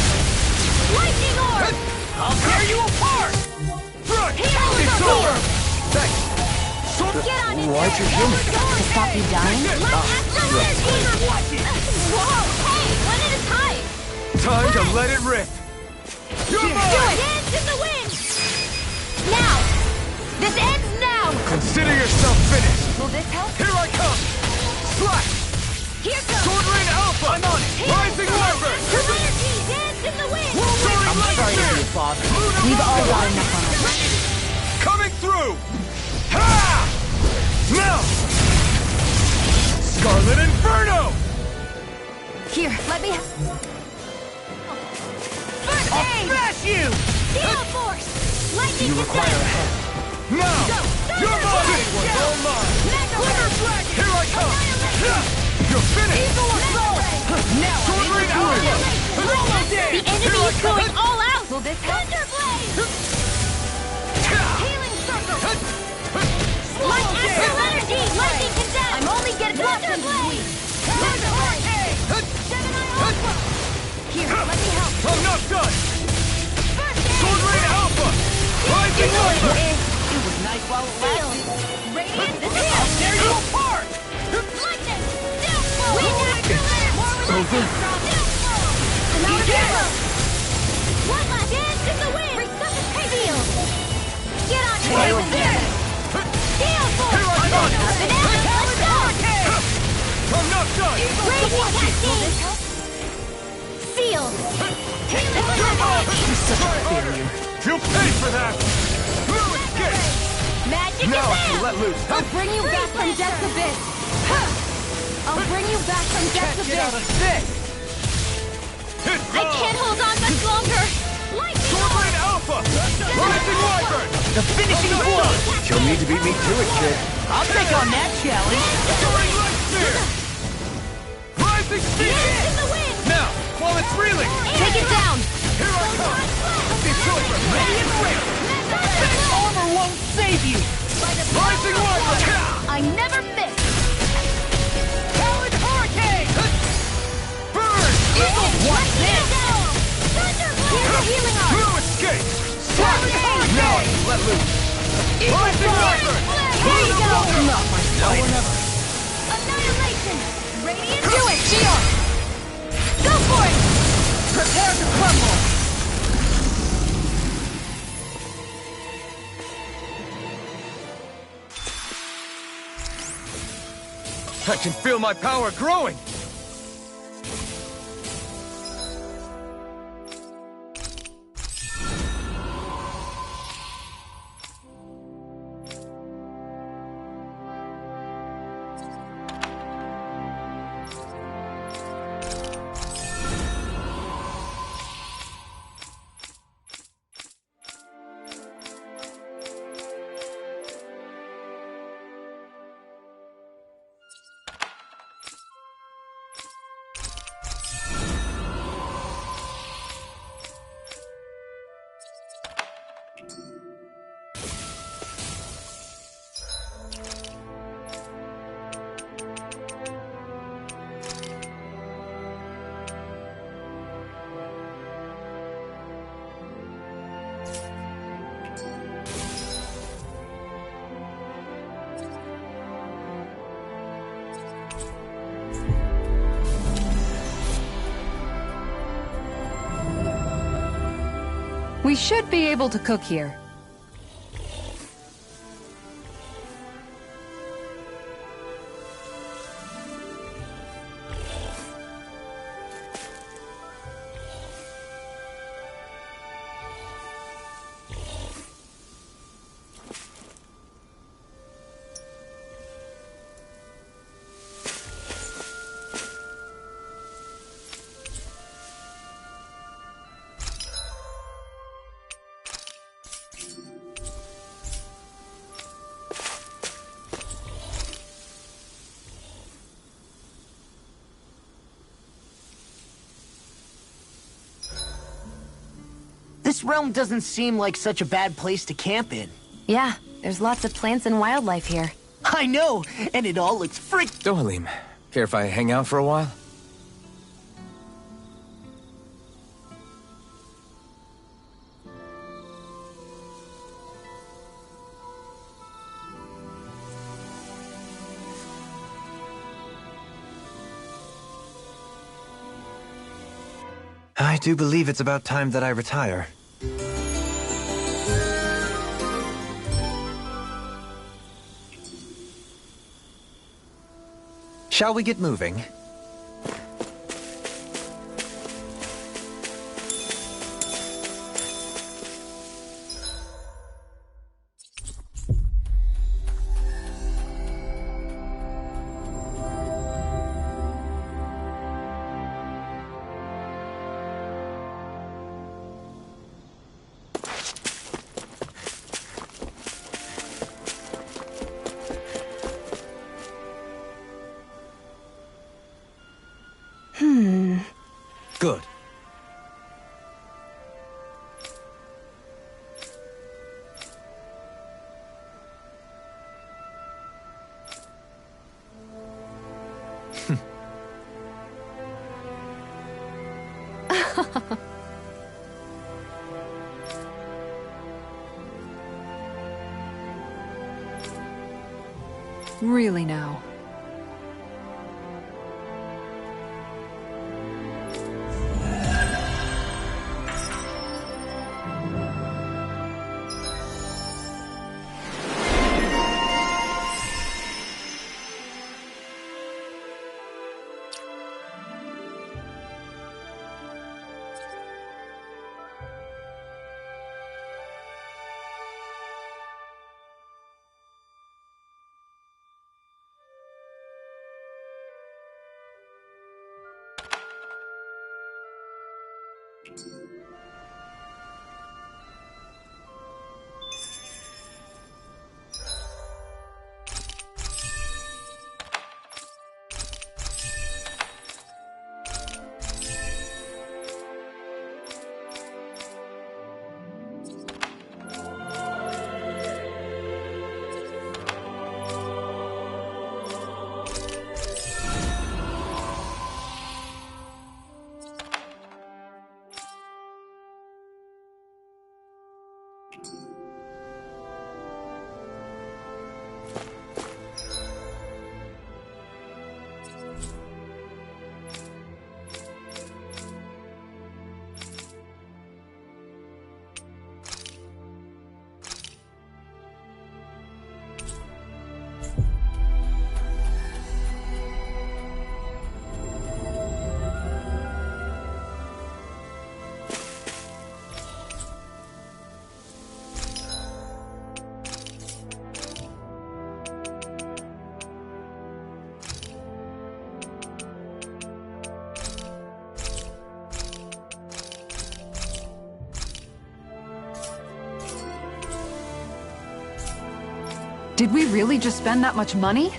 Lightning orb! I'll tear you apart! Run! Heroes It's are over! here. Thanks! Sword... Get on in Why'd there! you heal me? To stop you dying? Light extra energy! Whoa! Hey! One at a time! Time to let it rip! You're Do mine! it! Dance in the wind! Now! This ends now! Consider yourself finished! Will this help? Here I come! Slash! Here goes! Sword Rain Alpha! I'm on it! Rising Wyvern! Extra energy! Dance in the wind! Soaring Light Sorry to Spear! be a father. We've all got enough on us. Coming through! Ha! Now! Scarlet Inferno! Here, let me... First aid! Smash you! Steel force! Lightning You require a hand. Now! You're mine! This one's all mine! Mega ray! Here I come! You're finished! Now Sword Rain Alpha! Roller The Dance! enemy is going all out! Will this help? Thunderblade! Healing circle! Light astral energy! Lightning condemn! I'm only getting Thunderblade! Thunderblade! Gemini Aqua! Here, let me help! I'm not done! First aid! Sword Rain Alpha! Rising Wyvern! It was nice while it Steel! lasted. Radiant is I'll here! tear you apart! Lightning! Steel flow! Wind astral energy! More over. Steel flow! I'm out of arrows! What not done! Raging Cascade! Feel! You'll pay for that! Blue escape! Magic Now I is can out! let loose. I'll bring you back from Death's Abyss! I'll bring you back from Death's Get out Abyss! of this! I can't hold on much longer! Lightning Swordblade Alpha! Rising Wyvern! The finishing blow! You'll need to beat me to it, kid. I'll take on that challenge! Soaring Light Spear! Rising Speed! in the wind! Now, while it's reeling! Take it down! Here I come! It's over! Ready and ready! That armor won't save you! Rising Wyvern! I never miss! Talon Hurricane! Burn! Watch this! Here's a healing arm! Blue escape! Talon Now I Hurricane! can let loose! Rising Wyvern! Here you go! Not my fight! Annihilation! Radiant! Do it, Shion! Go for it! Prepare to crumble! I can feel my power growing! We should be able to cook here. This realm doesn't seem like such a bad place to camp in. Yeah, there's lots of plants and wildlife here. I know, and it all looks frick... Dohalim, care if I hang out for a while? I do believe it's about time that I retire. Shall we get moving? Good. Really now. Did we really just spend that much money?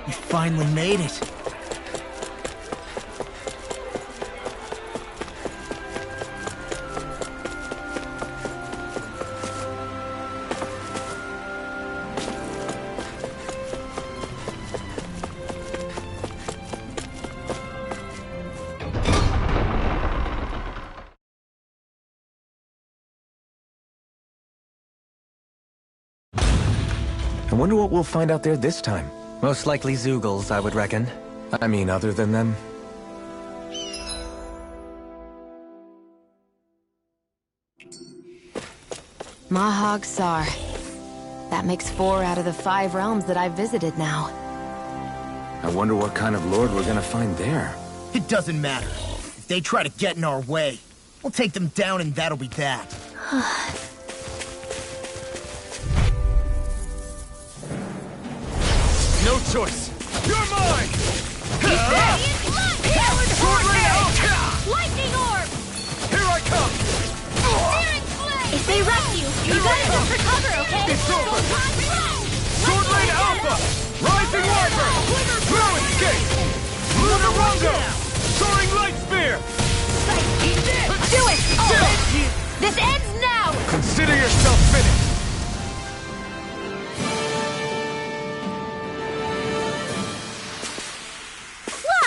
We finally made it. I wonder what we'll find out there this time. Most likely Zeugles, I would reckon. I mean, other than them. Mahag Sar. That makes 4 out of the 5 realms that I've visited now. I wonder what kind of lord we're gonna find there. It doesn't matter. If they try to get in our way, we'll take them down and that'll be that. No choice. You're mine! Sword Lightning Orb! Here I come! If they rush you, you gotta jump for cover, okay? It's over! Sword Lane Alpha! Rising Wyvern! Blue Escape! Lunarungo! Soaring Light Spear! Do it! This ends now! Consider yourself finished!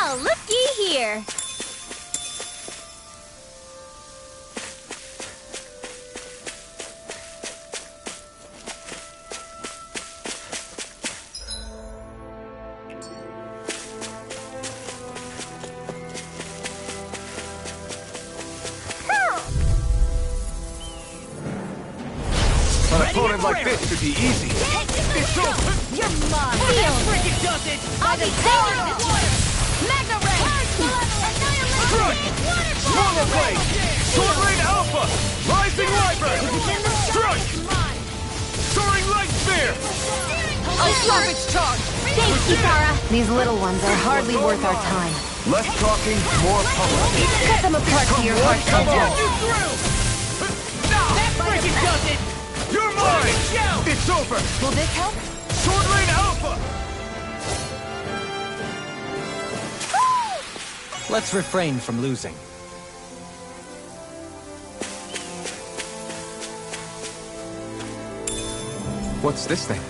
Well, looky here. An opponent like this should be easy. It's over! You're mine! Freaking does it! I'll be taking this water! Magna Ray! Strike! Swallow Blade! Sword Lane Alpha! Rising Wyvern! Strike! Soaring Light Spear! I'll stop its charge! Thanks, Kisara! These little ones are hardly worth our time. Less talking, more power. Cut them apart to your heart's Come on! content. That freaking does it! You're mine! It's over! Will this help? Sword Lane Alpha! Let's refrain from losing. What's this thing?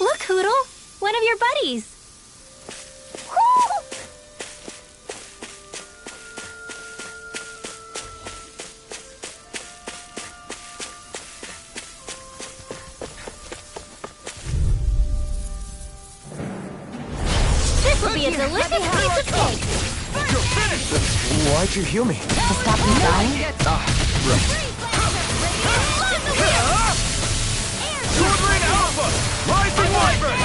Look, Hootle! One of your buddies! This will be a delicious piece of cake! You're finished! Why'd you heal me? To stop me dying? Sword Lane Alpha! Rising Wyvern!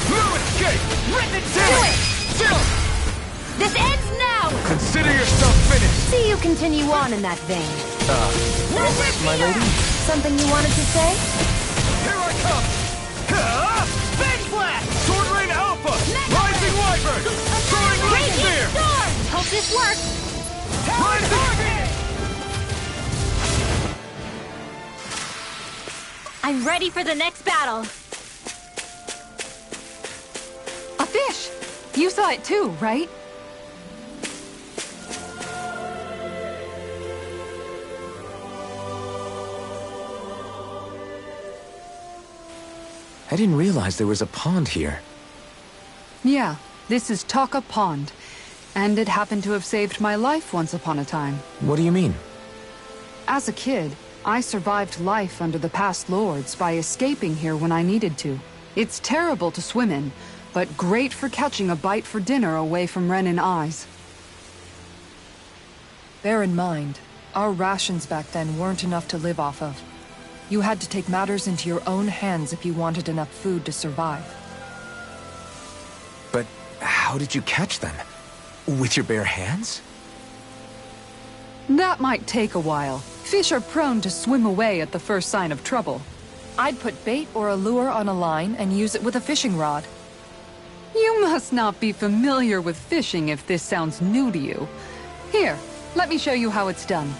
Blue Escape! Do it! This ends now! Consider yourself finished! See you continue on in that vein. My lady? Something you wanted to say? Here I come! Bang Blast! Sword Lane Alpha! Rising Wyvern! Soaring Light Spear! Storm! Hope this works! Rising Spear! I'm ready for the next battle! A fish! You saw it too, right? I didn't realize there was a pond here. Yeah, this is Taka Pond. And it happened to have saved my life once upon a time. What do you mean? As a kid, I survived life under the past lords by escaping here when I needed to. It's terrible to swim in, but great for catching a bite for dinner away from Ren and eyes. Bear in mind, our rations back then weren't enough to live off of. You had to take matters into your own hands if you wanted enough food to survive. But how did you catch them? With your bare hands? That might take a while. Fish are prone to swim away at the first sign of trouble. I'd put bait or a lure on a line and use it with a fishing rod. You must not be familiar with fishing if this sounds new to you. Here, let me show you how it's done.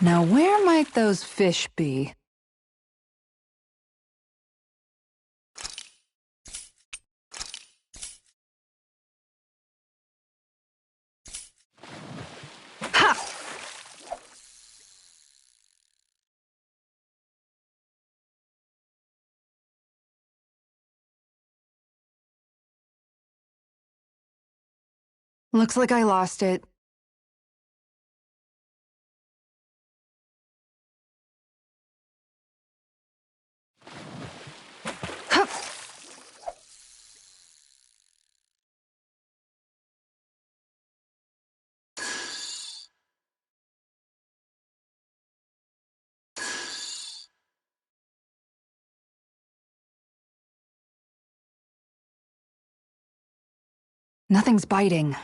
Now where might those fish be? Ha! Looks like I lost it. Nothing's biting.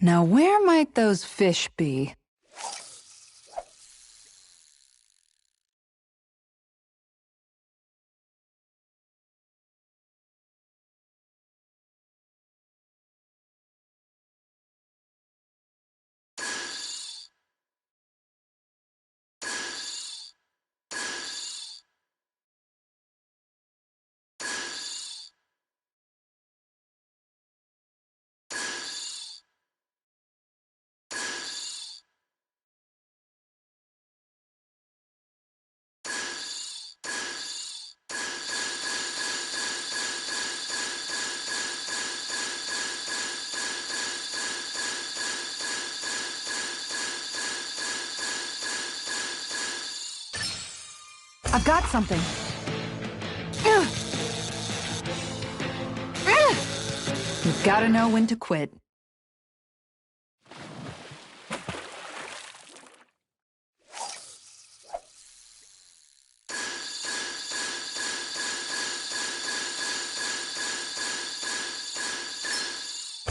Now where might those fish be? I've got something. You've gotta know when to quit.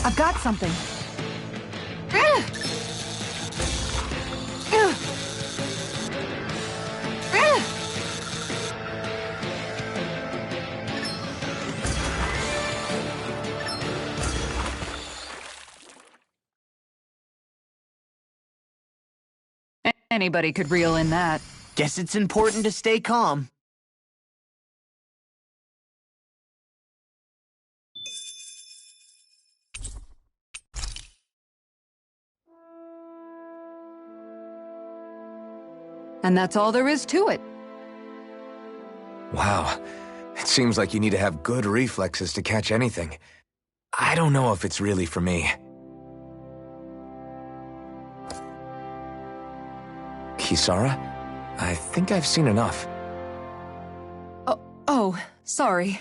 I've got something. Anybody could reel in that. Guess it's important to stay calm. And that's all there is to it. Wow. It seems like you need to have good reflexes to catch anything. I don't know if it's really for me. Kisara? I think I've seen enough. Oh, sorry.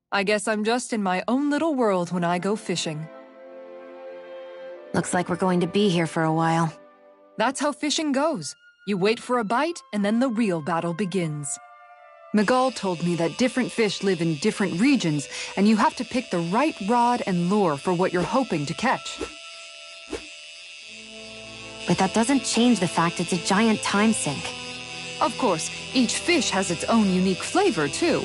I guess I'm just in my own little world when I go fishing. Looks like we're going to be here for a while. That's how fishing goes. You wait for a bite, and then the real battle begins. Miguel told me that different fish live in different regions, and you have to pick the right rod and lure for what you're hoping to catch. But that doesn't change the fact it's a giant time sink. Of course, each fish has its own unique flavor, too.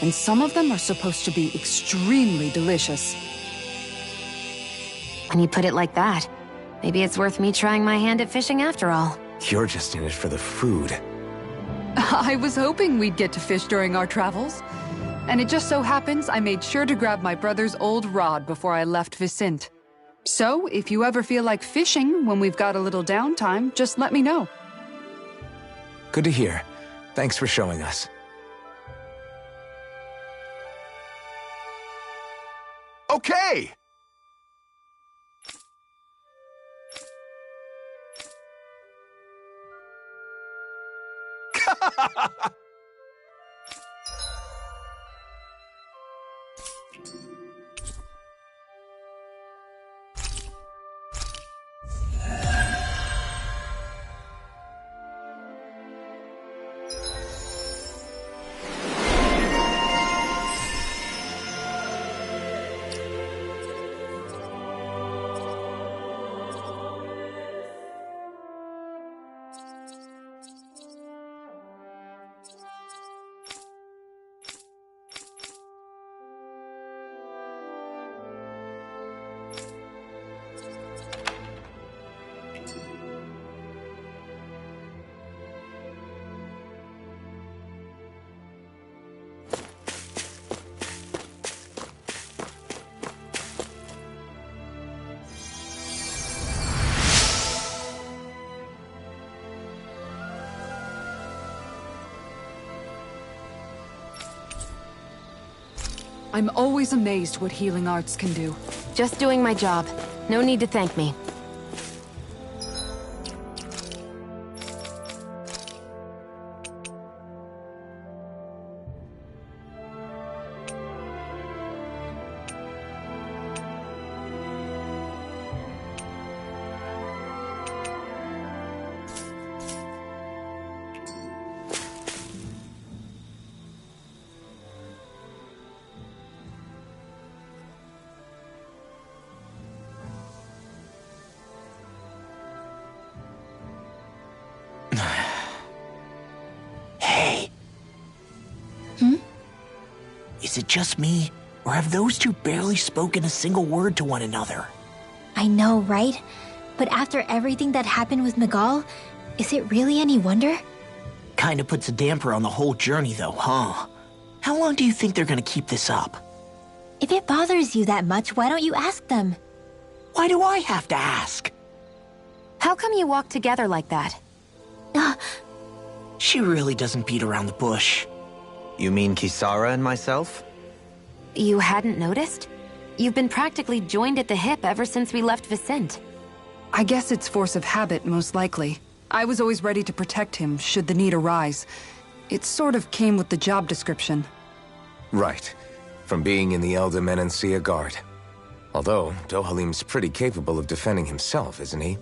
and some of them are supposed to be extremely delicious. When you put it like that, maybe it's worth me trying my hand at fishing after all. You're just in it for the food. I was hoping we'd get to fish during our travels. And it just so happens I made sure to grab my brother's old rod before I left Vicente. So, if you ever feel like fishing when we've got a little downtime, just let me know. Good to hear. Thanks for showing us. Okay! I'm always amazed what healing arts can do. Just doing my job. No need to thank me. Is it just me, or have those two barely spoken a single word to one another? I know, right? But after everything that happened with Miguel, is it really any wonder? Kinda puts a damper on the whole journey though, huh? How long do you think they're gonna keep this up? If it bothers you that much, why don't you ask them? Why do I have to ask? How come you walk together like that? She really doesn't beat around the bush. You mean Kisara and myself? You hadn't noticed? You've been practically joined at the hip ever since we left Vicente. I guess it's force of habit, most likely. I was always ready to protect him, should the need arise. It sort of came with the job description. Right. From being in the Elder Menancia Guard. Although, Dohalim's pretty capable of defending himself, isn't he?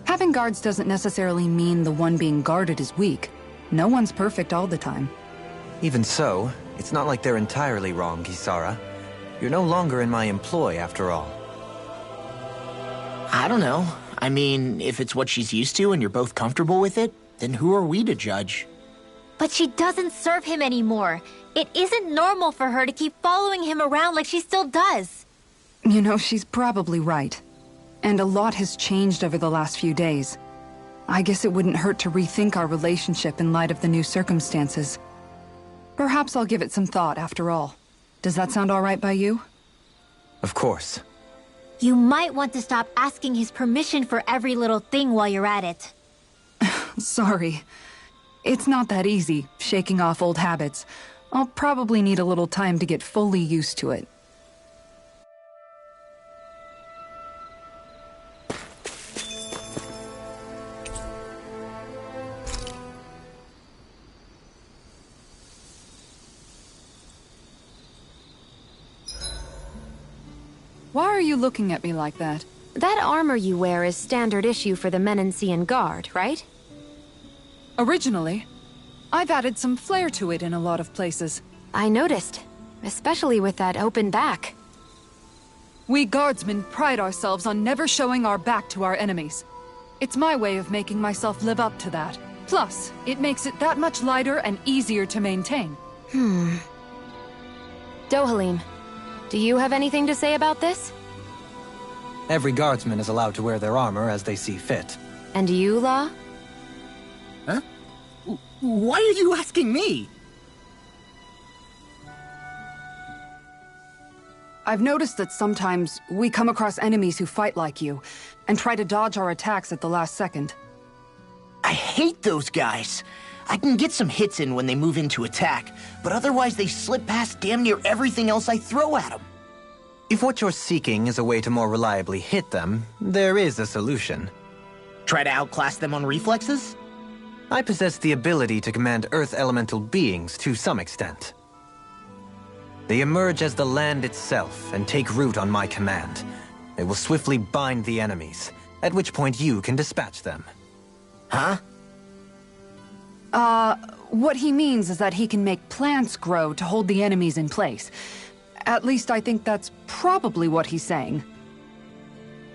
Having guards doesn't necessarily mean the one being guarded is weak. No one's perfect all the time. Even so, it's not like they're entirely wrong, Kisara. You're no longer in my employ, after all. I don't know. I mean, if it's what she's used to and you're both comfortable with it, then who are we to judge? But she doesn't serve him anymore. It isn't normal for her to keep following him around like she still does. You know, she's probably right. And a lot has changed over the last few days. I guess it wouldn't hurt to rethink our relationship in light of the new circumstances. Perhaps I'll give it some thought, after all. Does that sound all right by you? Of course. You might want to stop asking his permission for every little thing while you're at it. Sorry. It's not that easy, shaking off old habits. I'll probably need a little time to get fully used to it. Why are you looking at me like that? That armor you wear is standard issue for the Menancian Guard, right? Originally. I've added some flair to it in a lot of places. I noticed, especially with that open back. We guardsmen pride ourselves on never showing our back to our enemies. It's my way of making myself live up to that. Plus, it makes it that much lighter and easier to maintain. Dohalim, do you have anything to say about this? Every guardsman is allowed to wear their armor as they see fit. And you, La? Huh? Why are you asking me? I've noticed that sometimes we come across enemies who fight like you, and try to dodge our attacks at the last second. I hate those guys. I can get some hits in when they move into attack, but otherwise they slip past damn near everything else I throw at them. If what you're seeking is a way to more reliably hit them, there is a solution. Try to outclass them on reflexes? I possess the ability to command Earth elemental beings to some extent. They emerge as the land itself and take root on my command. They will swiftly bind the enemies, at which point you can dispatch them. Huh? What he means is that he can make plants grow to hold the enemies in place. At least I think that's probably what he's saying.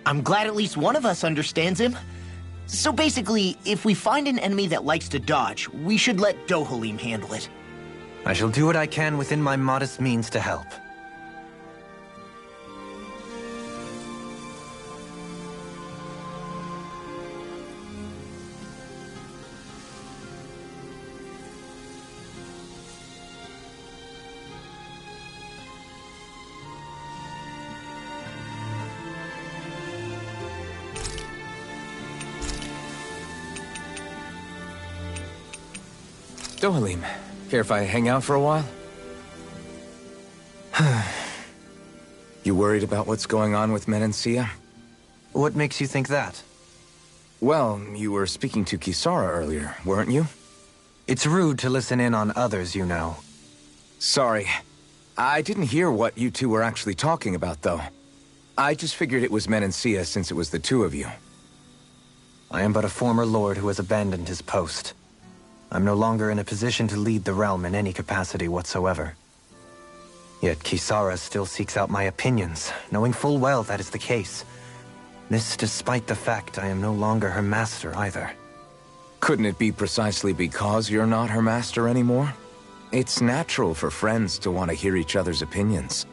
I'm glad at least one of us understands him. So basically, if we find an enemy that likes to dodge, we should let Dohalim handle it. I shall do what I can within my modest means to help. Dohalim, care if I hang out for a while? You worried about what's going on with Menancia? What makes you think that? Well, you were speaking to Kisara earlier, weren't you? It's rude to listen in on others you know. Sorry. I didn't hear what you two were actually talking about, though. I just figured it was Menancia since it was the two of you. I am but a former lord who has abandoned his post. I'm no longer in a position to lead the realm in any capacity whatsoever. Yet Kisara still seeks out my opinions, knowing full well that is the case. This despite the fact I am no longer her master either. Couldn't it be precisely because you're not her master anymore? It's natural for friends to want to hear each other's opinions.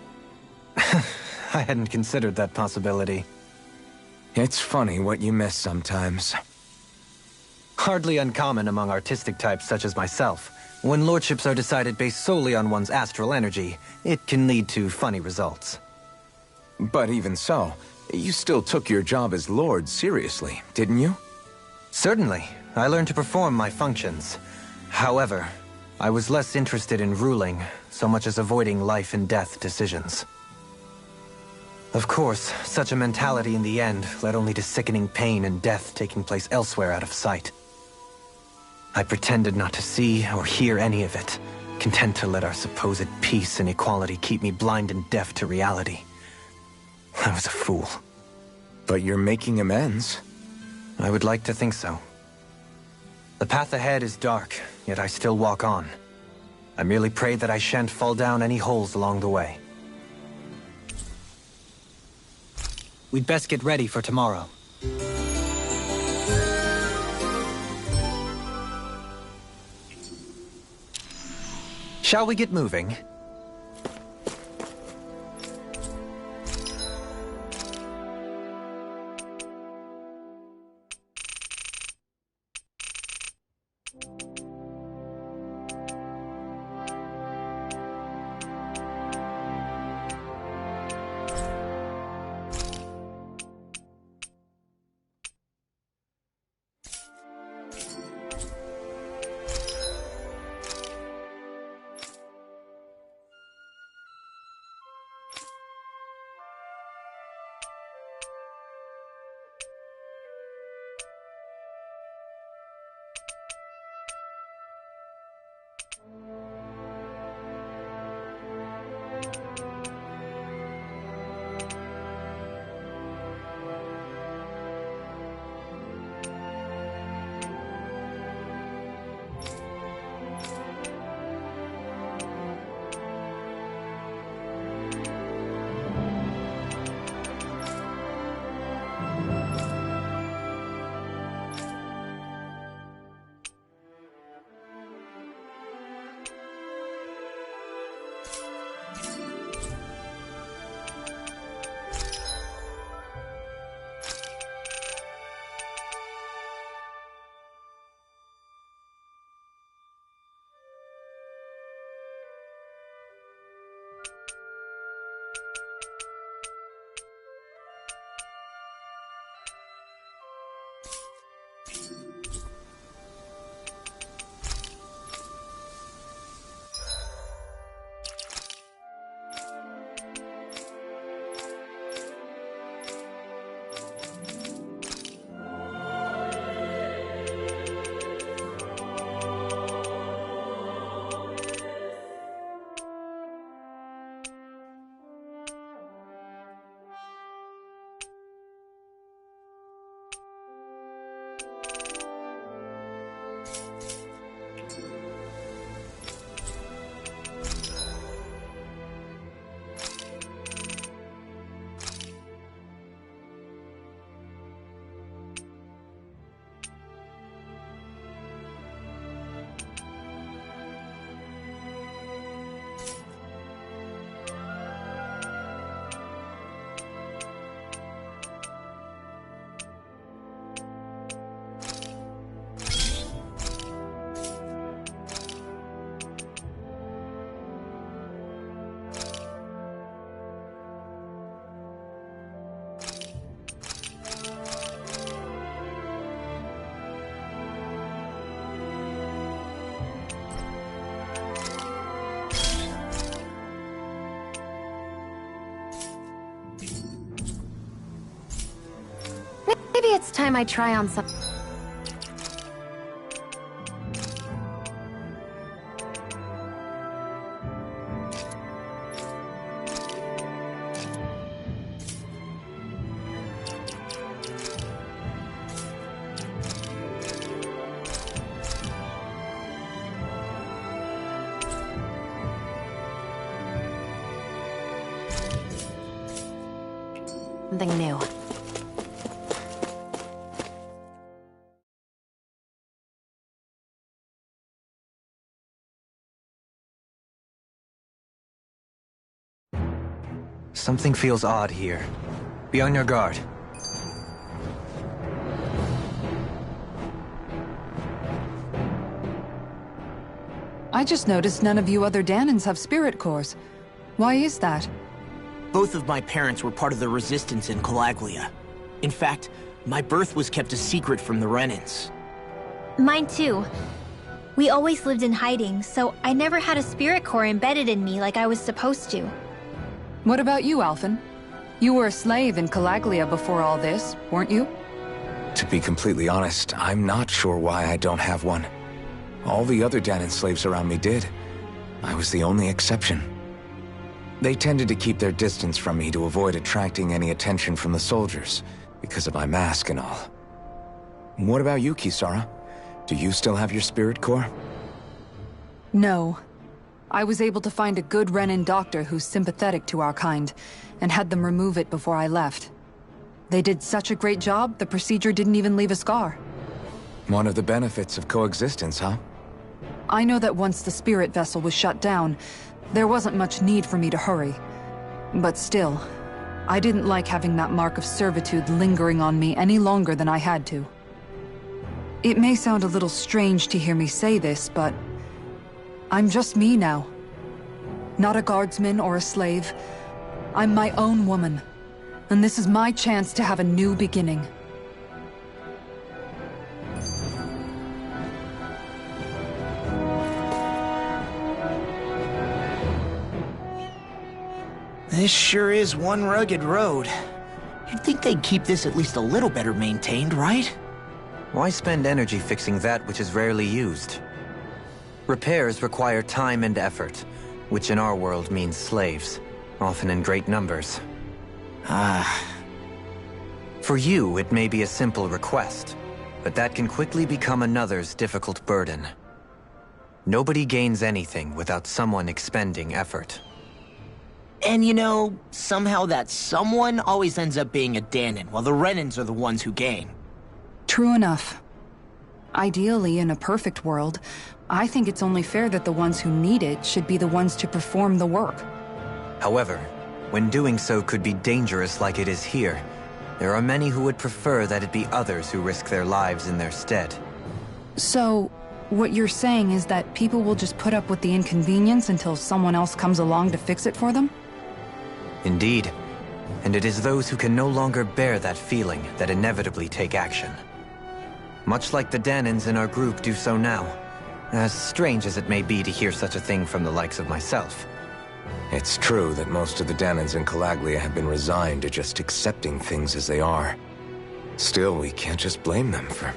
I hadn't considered that possibility. It's funny what you miss sometimes. Hardly uncommon among artistic types such as myself. When lordships are decided based solely on one's astral energy, it can lead to funny results. But even so, you still took your job as lord seriously, didn't you? Certainly. I learned to perform my functions. However, I was less interested in ruling, so much as avoiding life and death decisions. Of course, such a mentality in the end led only to sickening pain and death taking place elsewhere out of sight. I pretended not to see or hear any of it, content to let our supposed peace and equality keep me blind and deaf to reality. I was a fool. But you're making amends. I would like to think so. The path ahead is dark, yet I still walk on. I merely pray that I shan't fall down any holes along the way. We'd best get ready for tomorrow. Shall we get moving? Maybe it's time I try on some... something new. Something feels odd here. Be on your guard. I just noticed none of you other Danans have spirit cores. Why is that? Both of my parents were part of the resistance in Calaglia. In fact, my birth was kept a secret from the Renans. Mine too. We always lived in hiding, so I never had a spirit core embedded in me like I was supposed to. What about you, Alphen? You were a slave in Calaglia before all this, weren't you? To be completely honest, I'm not sure why I don't have one. All the other Danan slaves around me did. I was the only exception. They tended to keep their distance from me to avoid attracting any attention from the soldiers, because of my mask and all. What about you, Kisara? Do you still have your spirit core? No. I was able to find a good Renan doctor who's sympathetic to our kind, and had them remove it before I left. They did such a great job, the procedure didn't even leave a scar. One of the benefits of coexistence, huh? I know that once the spirit vessel was shut down, there wasn't much need for me to hurry. But still, I didn't like having that mark of servitude lingering on me any longer than I had to. It may sound a little strange to hear me say this, but I'm just me now. Not a guardsman or a slave. I'm my own woman. And this is my chance to have a new beginning. This sure is one rugged road. You'd think they'd keep this at least a little better maintained, right? Why spend energy fixing that which is rarely used? Repairs require time and effort, which in our world means slaves, often in great numbers. For you, it may be a simple request, but that can quickly become another's difficult burden. Nobody gains anything without someone expending effort. And you know, somehow that someone always ends up being a Danan, while the Renans are the ones who gain. True enough. Ideally, in a perfect world, I think it's only fair that the ones who need it should be the ones to perform the work. However, when doing so could be dangerous like it is here, there are many who would prefer that it be others who risk their lives in their stead. So, what you're saying is that people will just put up with the inconvenience until someone else comes along to fix it for them? Indeed. And it is those who can no longer bear that feeling that inevitably take action. Much like the Danans in our group do so now. As strange as it may be to hear such a thing from the likes of myself. It's true that most of the Danans in Calaglia have been resigned to just accepting things as they are. Still, we can't just blame them for...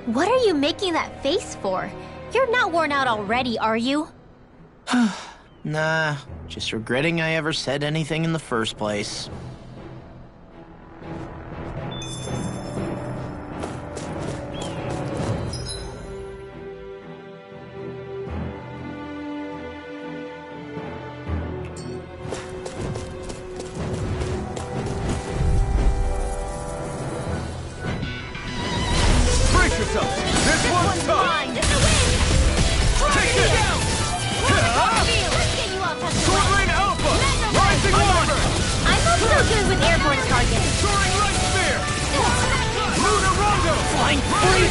What are you making that face for? You're not worn out already, are you? Nah, just regretting I ever said anything in the first place. Brace yourself! This one's tough! Mine! It's a win! Take it! Let's get you all touched. Sword Lane Alpha! Rising Wyvern! I'm also good with airborne targets. Soaring Light Spear! Lunar Rondo! Flying free!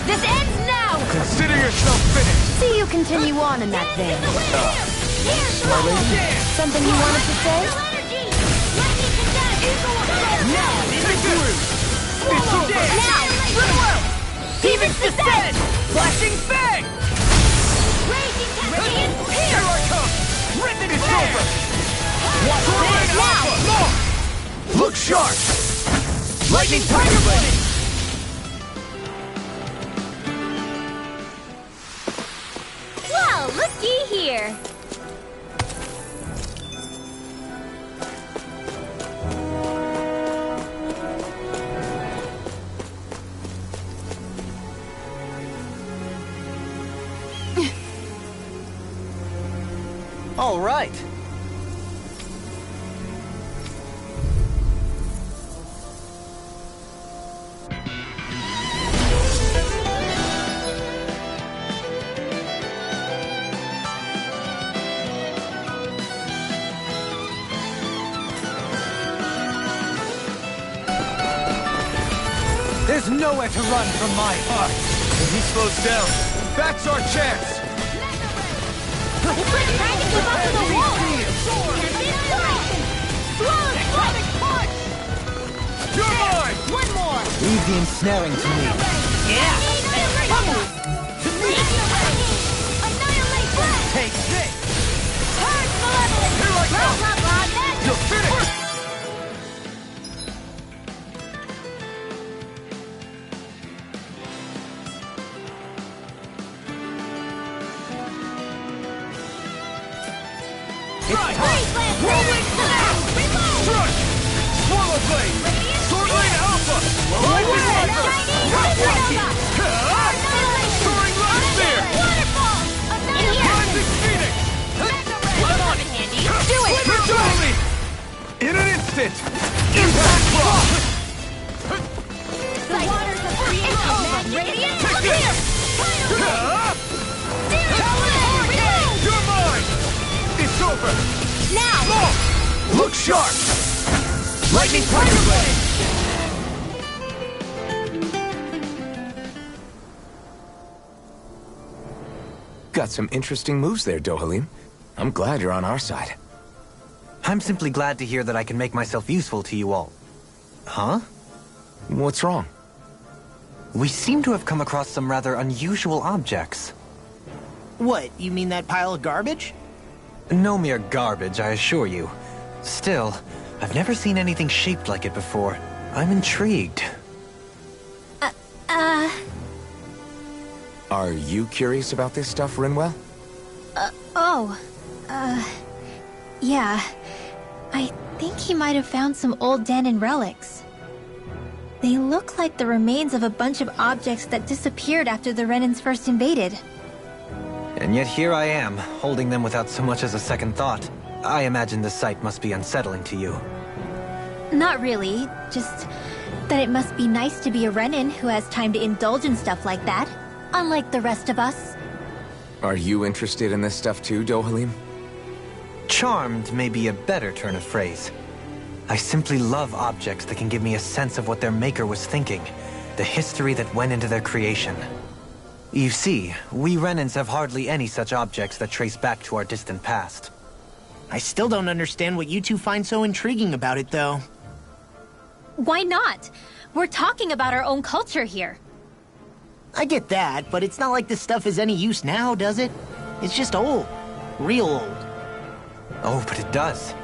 This ends now! Consider yourself finished! See you continue on in that vein. Something you wanted to say? Take this! It's over! Demon's Descent! Flashing Fang! Raging Cascade! Here I come! Rhythmic It's Flare! over! Look sharp! Lightning Tiger Blade! Well, looky here. All right. There's nowhere to run from my heart. If he slows down, that's our chance! It's like trying to keep up with the wall. You're mine! One more. Leave the ensnaring to me. Annihilate blast. Take this! Purge malevolence. Here I Blah, come. blah, blah, magic. You're finished! Freeze blast. Rolling blast. Reload. Crush! Swallow Blade! Sword Lane Alpha! Lightning Viper! Soaring Light Spear! Waterfall. Rising Phoenix! Come on in handy. Do it. Control me! In an instant! Impact Block! The waters of creation. Radiant. Look here. You're mine! It's over! Now. Look sharp! Lightning Tiger Blade! Got some interesting moves there, Dohalim. I'm glad you're on our side. I'm simply glad to hear that I can make myself useful to you all. Huh? What's wrong? We seem to have come across some rather unusual objects. What, you mean that pile of garbage? No mere garbage, I assure you. Still, I've never seen anything shaped like it before. I'm intrigued. Are you curious about this stuff, Rinwell? Yeah. I think he might have found some old Dahnan relics. They look like the remains of a bunch of objects that disappeared after the Renans first invaded. And yet here I am, holding them without so much as a second thought. I imagine the sight must be unsettling to you. Not really, just that it must be nice to be a Renan who has time to indulge in stuff like that, unlike the rest of us. Are you interested in this stuff too, Dohalim? Charmed may be a better turn of phrase. I simply love objects that can give me a sense of what their maker was thinking, the history that went into their creation. You see, we Renans have hardly any such objects that trace back to our distant past. I still don't understand what you two find so intriguing about it, though. Why not? We're talking about our own culture here. I get that, but it's not like this stuff is any use now, does it? It's just old. Real old. Oh, but it does.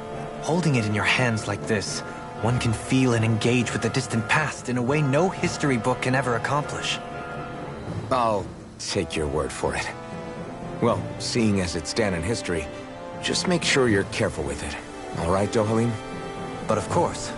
Holding it in your hands like this, one can feel and engage with the distant past in a way no history book can ever accomplish. I'll take your word for it. Well, seeing as it's Dahnan history, just make sure you're careful with it. All right, Dohalim? But of course.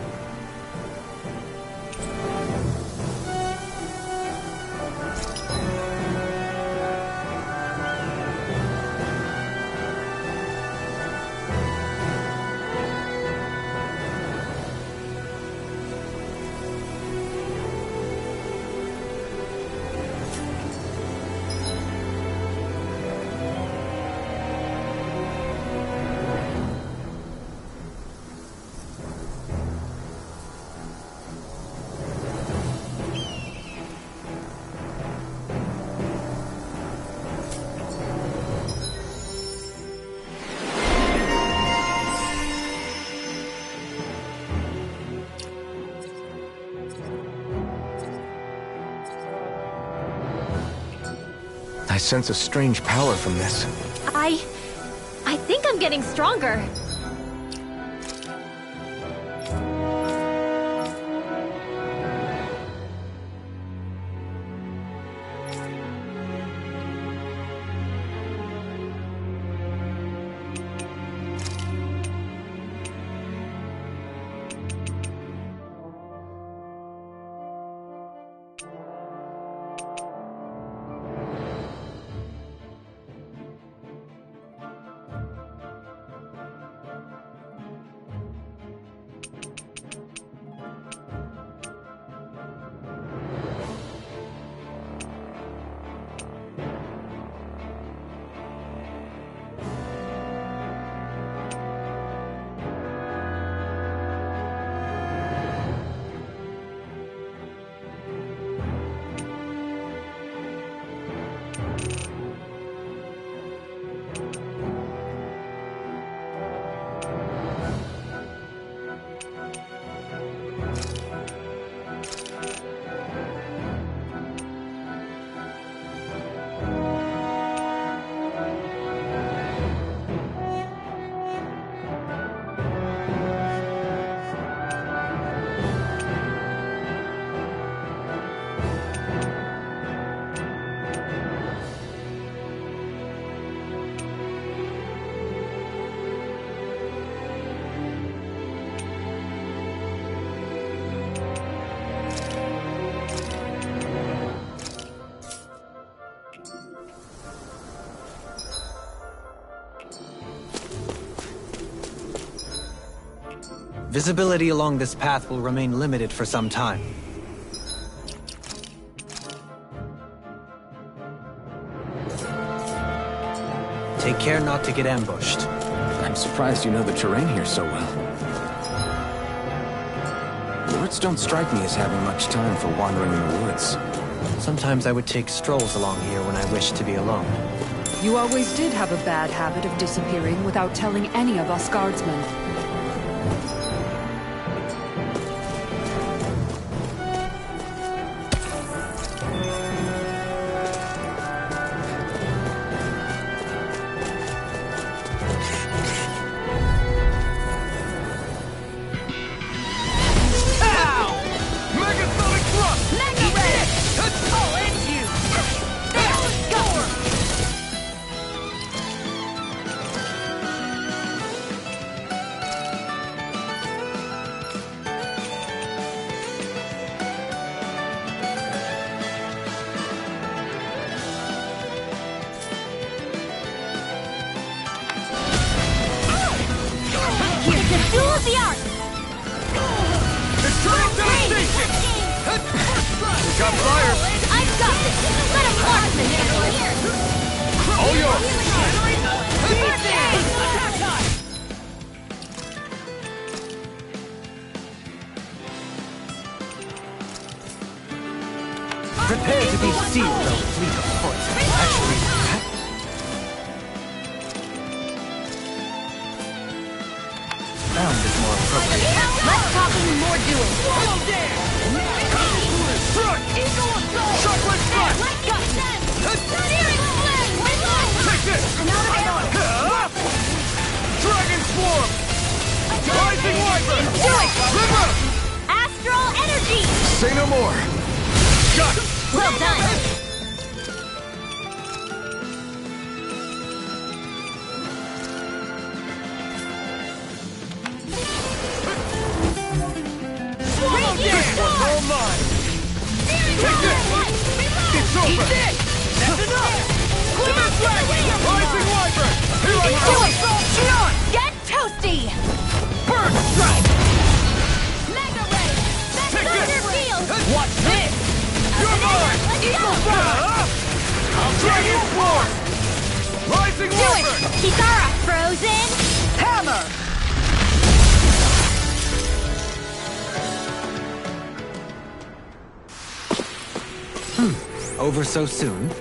I sense a strange power from this. I think I'm getting stronger. Visibility along this path will remain limited for some time. Take care not to get ambushed. I'm surprised you know the terrain here so well. Lords don't strike me as having much time for wandering in the woods. Sometimes I would take strolls along here when I wished to be alone. You always did have a bad habit of disappearing without telling any of us guardsmen. Prepare to be sealed, though fleet of foot. Actually, found is more appropriate. Less talking and more doing. Chocolate strike! Take this! Dragon Swarm! Rising Wyvern! Do it! River! Astral energy! Say no more! Got it! Well done! This one's all mine! Take this! It's over! Eat this! That's enough! Quiver Dragon! Rising Wyvern! Here I Do go! it! Shion! Get toasty! Bird Strike! Mega Ray! That's Take Thunder this! Field! What's this? You're mine! Eagle Fly! Dragon Swarm! Rising Do it! Wyvern! Kisara! Frozen! Hammer! Over so soon?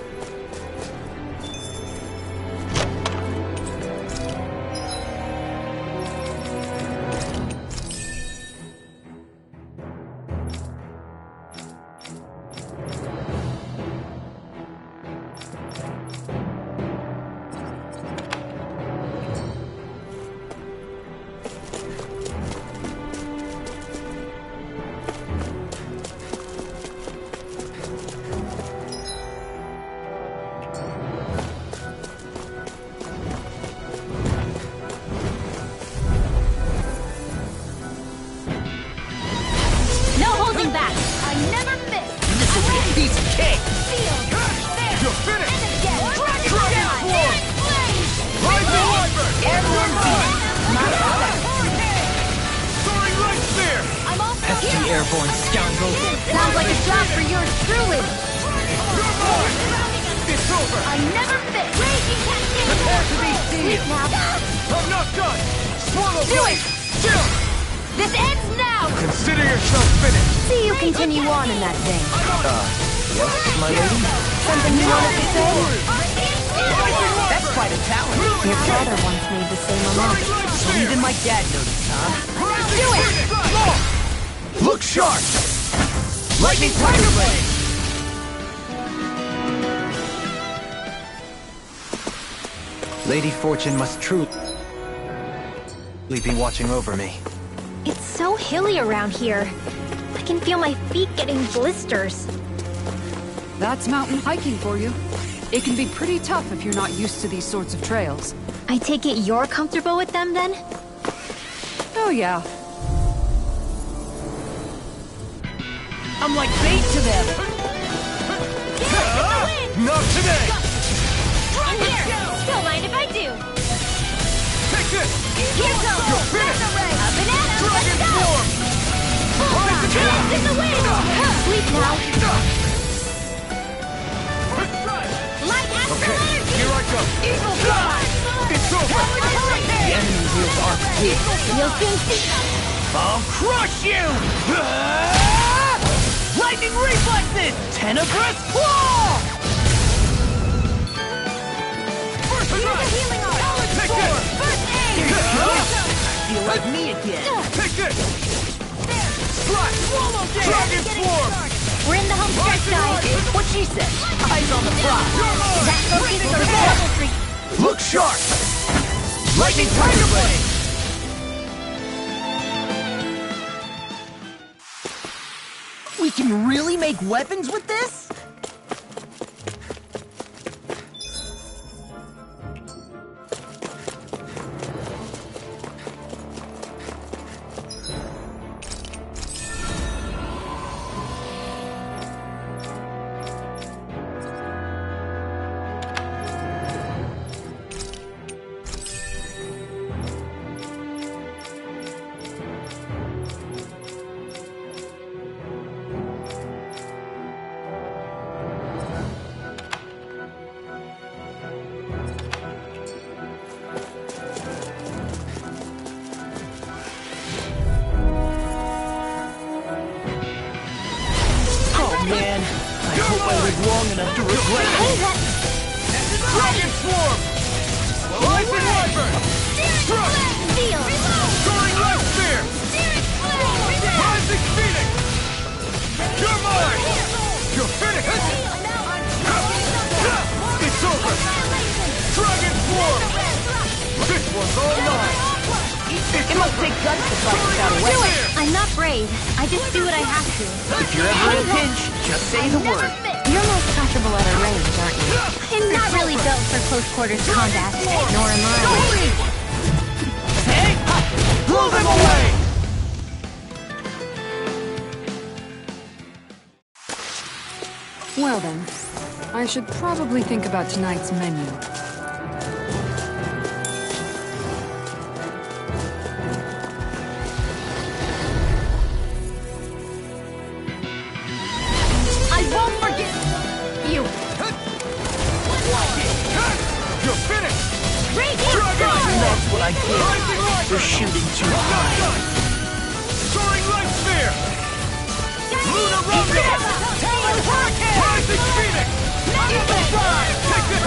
No holding back! I never miss! This will be a piece of cake! Field! There! You're finished! And again! Dragon Dragon Swarm! Blaze! Rising Wyvern! Airborne Field! Soaring Light Spear! I'm all for Pesky you! airborne scoundrel! Sounds like a job for yours truly! You're mine! It's over! I never miss! Raging Cascade! Prepare to be Sleep sealed! now! I'm not done! Swallow Do it! Chill! This ends now! Consider yourself finished! See you continue on in that thing. Yes, my lady? Something you wanted to say? That's quite a talent. Your father once made the same remark. Even my dad noticed, huh? Do it! Look sharp! Lightning Tiger Blade! Lady Fortune must truly be watching over me. It's so hilly around here. I can feel my feet getting blisters. That's mountain hiking for you. It can be pretty tough if you're not used to these sorts of trails. I take it you're comfortable with them then? Oh yeah. I'm like bait to them! Not today! I'm here! Don't mind if I do! Take this! Here goes! You're finished! A banana! Let's go! Dance in the wind! Sleep now! Light astral energy! Here I come! Evil fly! It's over! The enemy heals Arc too. You'll soon see them! I'll crush you! Lightning reflexes! Tenebrous claw! First Use the strike! healing art! Take this! First aid! Feel like me again. Take this! Slash! Dragon Swarm! We're in the home stretch, guys! What she said? Eyes on the prize. That focus or double streak! Look sharp! Lightning Tiger Blade! We can really make weapons with this? Man, I hope I live long enough to regret it. Dragon Swarm! Rising Wyvern! Struck! Steel! Soaring Light Spear! Rising Phoenix! You're mine! You're finished! It's over! Dragon Swarm! This one's all mine! It must take guts to fight without a Do weapon. it! I'm not brave. I just do what I have to. If you're ever in a pinch, just say the word. You're most comfortable at a range, aren't you? I'm not really built for close quarters combat. Nor am I. Hey! Blow them away! Well then, I should probably think about tonight's menu. I won't forget you. You're finished! Raging Dragon Storm! That's what I get Rising for Wyvern! shooting too I'm not high. done! Soaring Light Spear! Lunar Rumble! Rising Phoenix! Eagle Fly! Take this!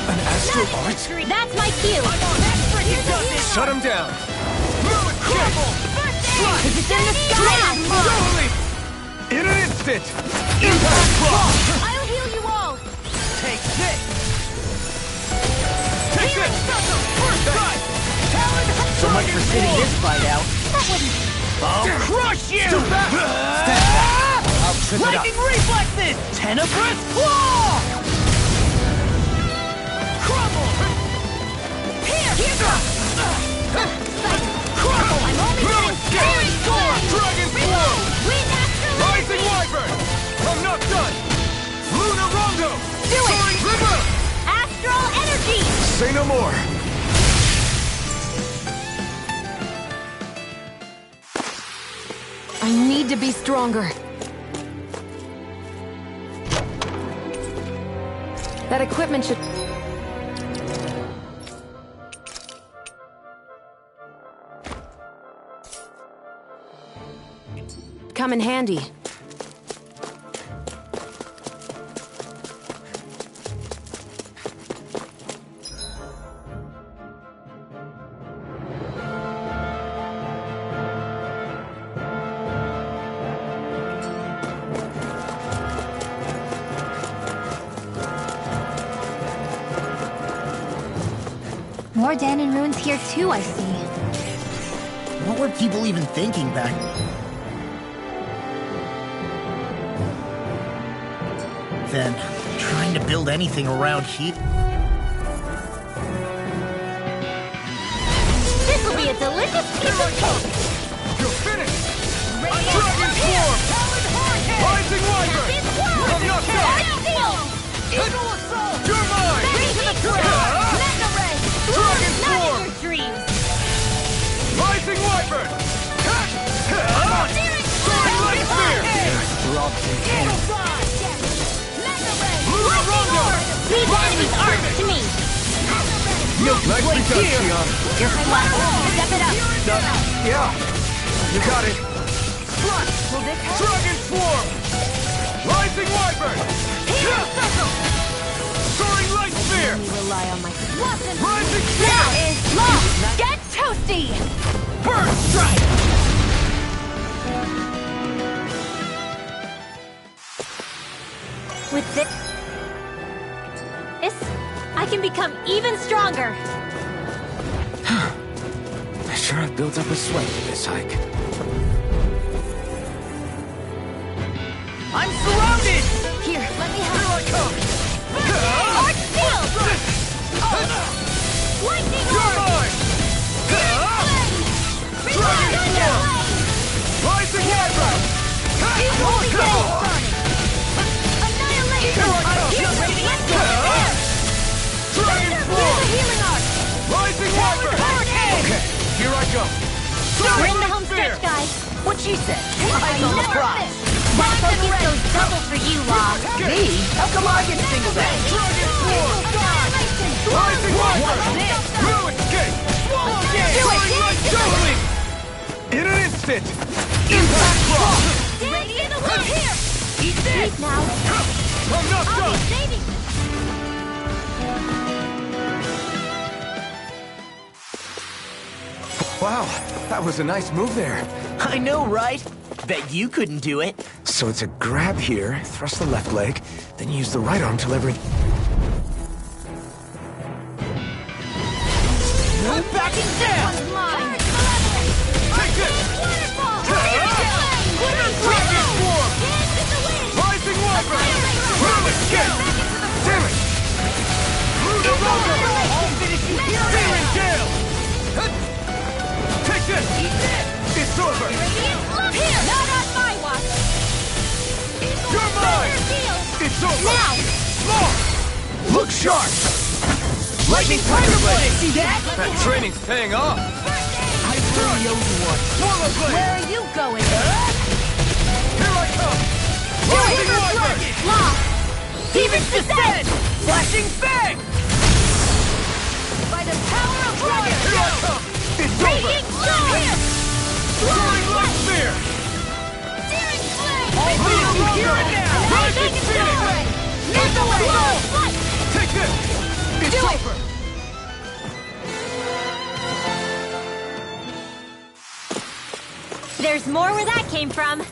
An astral art? That's my cue. Shut him down! Lunar Crumble! It's in the sky. Totally! In an instant! Impact Claw! I'll heal you all. Take this! Take this! First strike! So much for sitting this fight out. I'll crush you! Too fast! Stand back! I'll trip it up. Lightning reflexes! Tenebrous claw! Crumble! Here. Crumble! I'm only No getting escape! very good. Dragon Swarm! Wind astral Rising energy. Wyvern! I'm not done! Lunar Rondo! Do it. Soaring River! Astral energy. Say no more! I need to be stronger. That equipment should... come in handy. More Danon ruins here too, I see. What were people even thinking back? Then, trying to build anything around here. This'll be a delicious piece of cake. You're finished! Radiant Dragon Swarm! Rising Wyvern! I'm not done! Eagle assault. You're mine! Mega ray. Dragon Not in Swarm! your dreams. Rising Wyvern! No Nicely place done, here! Xion. You're flat. Step it up. Yeah, you got it. Will this help? Dragon Swarm! Rising Wyvern! Soaring Light Sphere! We rely on my weapons. Rising That Sphere! is lost. Get toasty. First Strike! With this, I can become even stronger. I sure have built up a sweat for this hike. I'm surrounded! Here, let me Here help. I come! Arch field. Lightning You're orb. mine! Dragon Swarm! Rising Wyvern! Holy Ghost burning. Annihilation. Here I come! Here, ready to get there. Dragon There's Swarm! a healing arc. Rising Wyvern! Okay, here I go! We're in the Soaring home Sphere! stretch, guys. What she said? I Eyes on the never prize. miss. That focus goes double for you, Law. Me? How come I get singled out? Dragon Swarm! Rising Wyvern! Ruined Gate! Swallow Gate! Soaring Light Juggling! In an instant! Impact Cross! Ready in the wind. Here. Eat this. Now, I'm not I'll done! be saving. Wow, that was a nice move there. I know, right? Bet you couldn't do it. So it's a grab here, thrust the left leg, then use the right arm to leverage. No backing down! One's mine. Take this! Waterfall. Dragon Swarm! Dance in the wind. Rising Wyvern! Ruined Gate! Damn it! Lunar Rondo! I'll finish you here! Searing Gale! Take this! It's over! Look here. Not on my watch. You're mine! It's over! Law! Look sharp! Lightning Tiger Blade! See that? That training's paying off! I really owe you one. Swallow Blade! Where are you going? Here I come! Rising Wyvern! Lost. Demon's Descent! Flashing Fang! By the power of water. Here I come! It's over! Radiant Storm. Soaring Light Sphere! Searing Flame. I'll finish you here and now! Rising Phoenix! Not the way. Fight. Take this! It's Do it. over! there's more where that came from.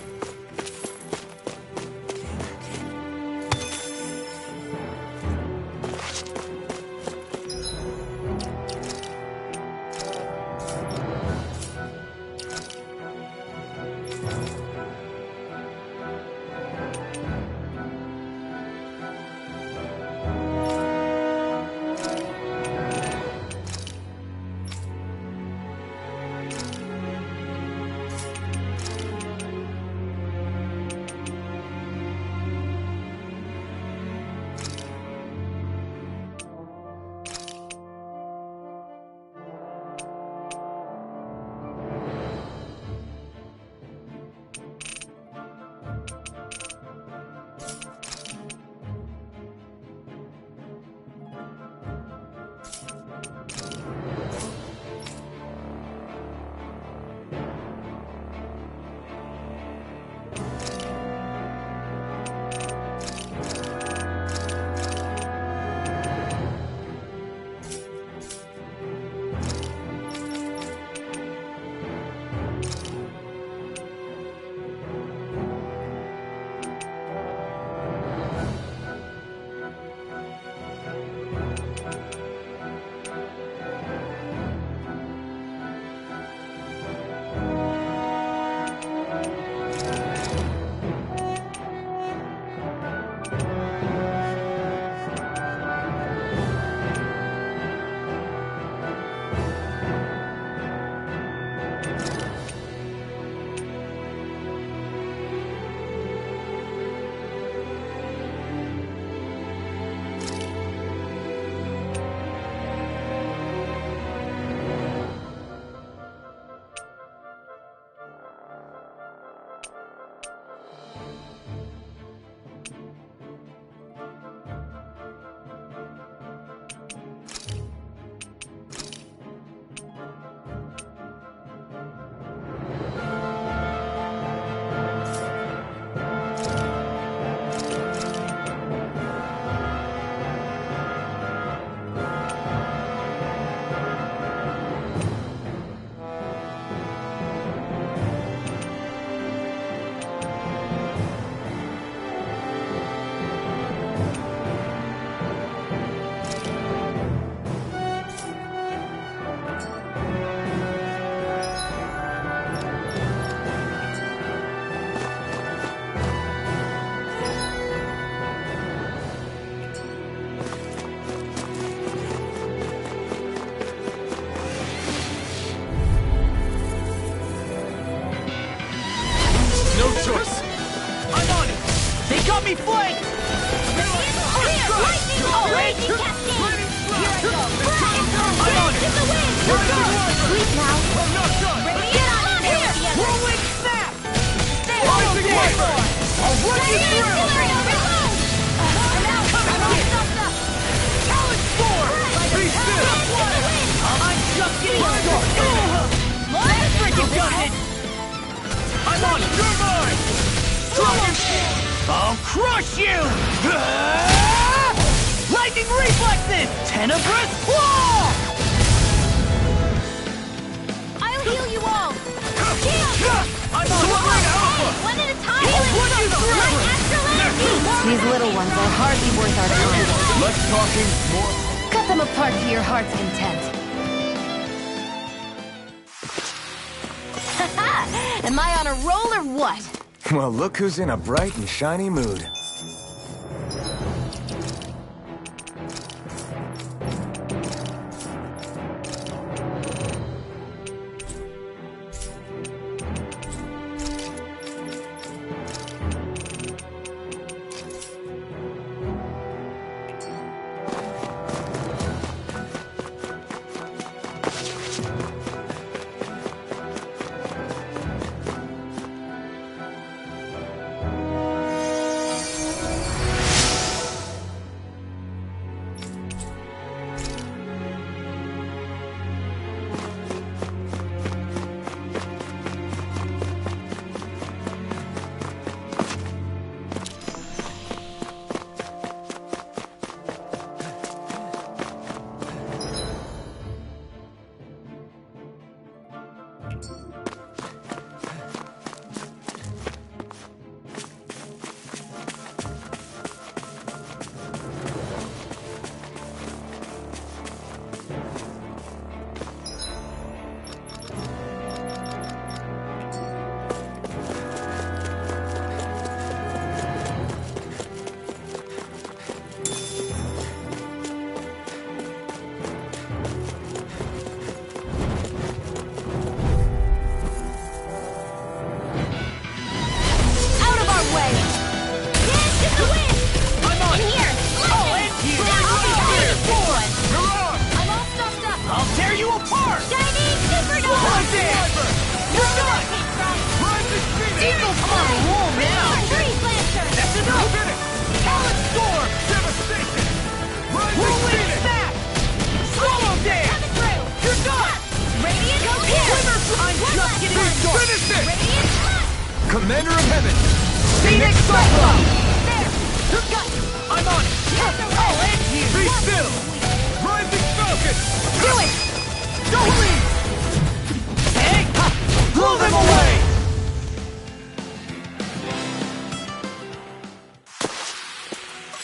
Lightning cascade! Here I go! I'm on it! To the wind! We're done! Sweet now! I'm not done! Get on in there with the others! Rolling snap! Stay Rising Viper! I'll run you through! Challenge Storm! Be still! I'm just getting started! Let's freaking got it! I'm on it! You're mine! Dragon! I'll crush you! Lightning reflexes! Tenebrous claw! I'll heal you all! I'm on Sword Alpha! One at a time! I'll run you through! Astral energy! These little ones are hardly worth our time. Less talking, more... Cut them apart to your heart's content. Am I on a roll or what? Well, look who's in a bright and shiny mood. Commander of Heaven! Phoenix Cyclops! There! I'm on it! I'll end you! Be still! Rising Falcon! Do it! Don't leave! Hey! Blow them away!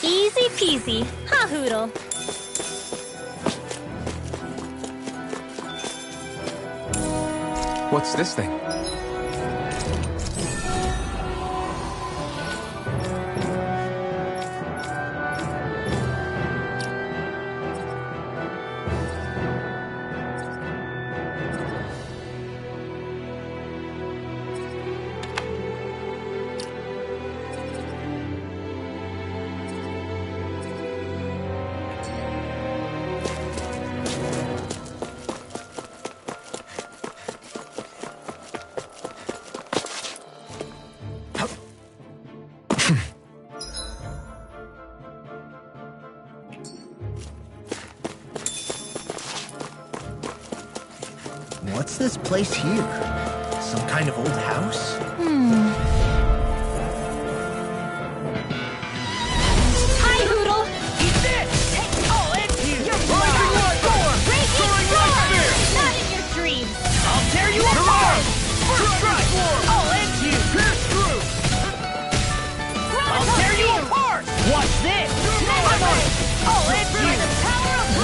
Easy peasy, huh, Hoodle? What's this thing? What's this place here? Some kind of old house? Hi, Hoodle! Eat this! I'll end you! Rising Storm! Raging Soaring Storm! Light Spear! Not in your dreams! I'll tear you apart! First strike! I'll end you! Pierce through! I'll tear you apart! Watch this! I'm on it! I'll end you!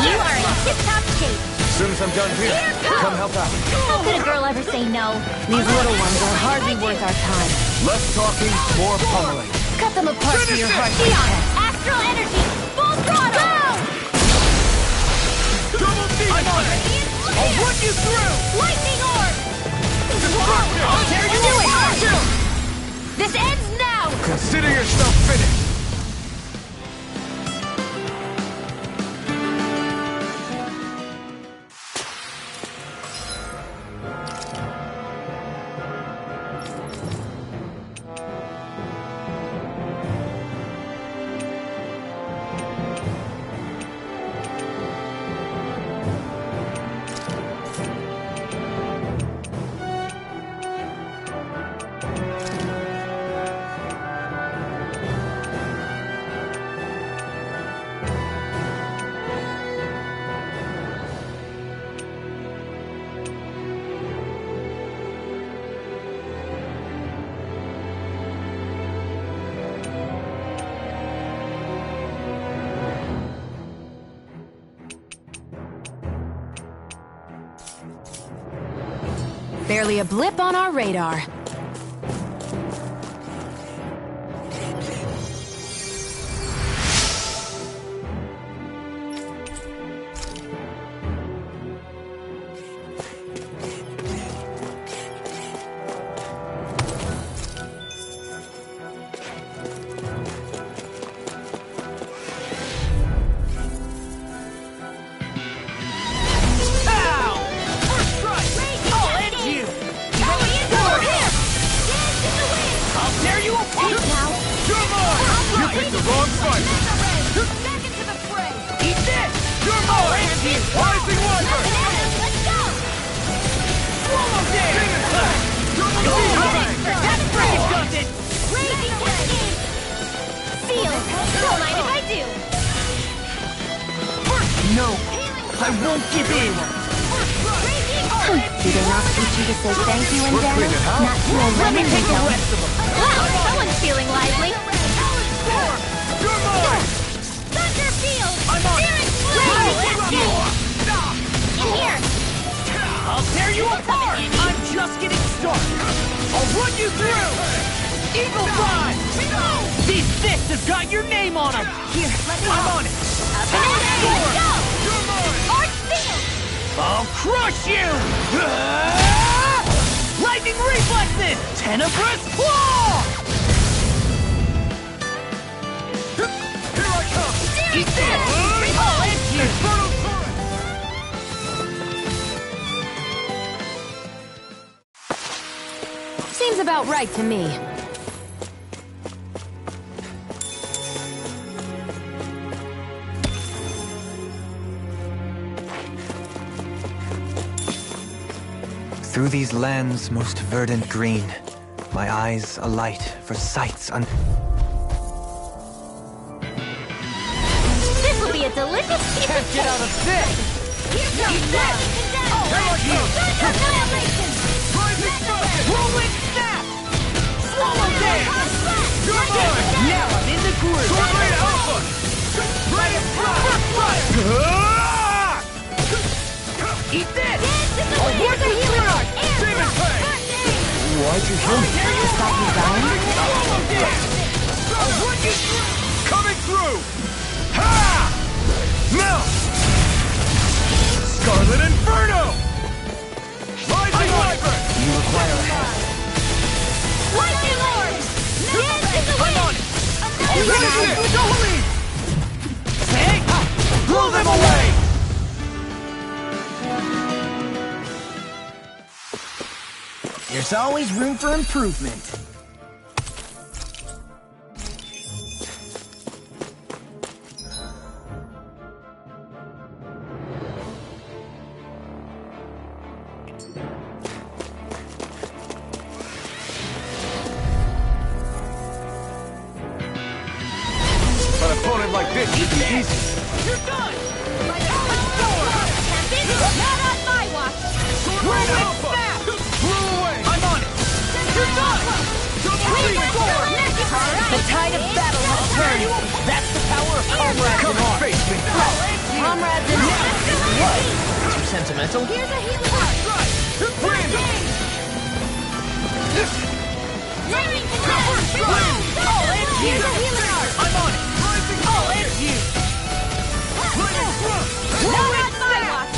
You are in tip-top shape! As soon as I'm done here, come help out. How could a girl ever say no? These little ones are hardly worth our time. Less talking, more pummeling. Cut them apart to your heart's Be on content. it! Astral energy! Full throttle! Double D! I'm on it! I'll run you through! Lightning orb! Destruction! I'll tear you apart! This ends now! Consider yourself finished! Barely a blip on our radar. No, I won't give in! Do they not teach you to say thank you in Dana? Not to a Let me lemon take the until... rest of them! Wow, someone's feeling lively! You're mine! Thunderfield! I'm on it! In here! I'll tear you apart! I'm just getting started! I'll run you through! Eagle Drive! These fists have got your name on them! Here, let me I'm on it! Let's go! You're mine! Arch Field! I'll crush you! Lightning reflexes! Tenebrous claw! Here I come! Eat this! I'll end you! Infernal torrent! Seems about right to me. Through these lands most verdant green, my eyes alight for sights This will be a delicious piece Can't of get out of this! Here comes Dragon Annihilation! Rising Fire! Rolling Snap! Swallow Dance! You're mine! Now I'm in the groove! Sword Blade Alpha! Dragon Fire! Eat this! I'll work the healer art! Demon Fang! Why'd you heal me? Stop you dying? Swallow Dance! I'll run you through! Coming through! Ha! Melt! Scarlet Inferno! Rising Wyvern! You require a hand. Lightning Lord! Dance in the wind! I'm on it! I'll finish it! Don't leave! Say! Blow them away! There's always room for improvement. An opponent like this should be easy. You're done! Not on my watch! Sword Alpha! Blow away! I'm on it! You're done! The tide of battle has turned. That's the power of comrades in arms! Face me! Comrades in What? Too sentimental? Here's a healing art! Lightning I'll end you! Here's a healing art! I'm on it! I'll end you! Not on my watch!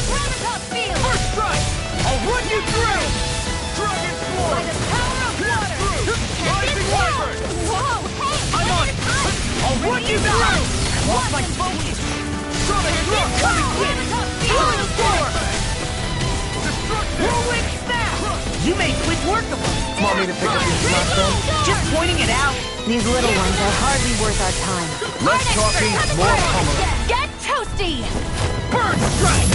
Gravitas Field! First strike! I'll run you through! Dragon Sword! By the power of water! Rising Wyvern! Whoa! Hey! I'm on it! I'll run you through! Lost my focus! Sonic Thrust! Gravitas Field! Whirlwind Snap! You made quick work of them! Want me to pick up your slot then? Just pointing it out! These little ones are hardly worth our time. Less talking, more pummeling. Get toasty! Bird Strike!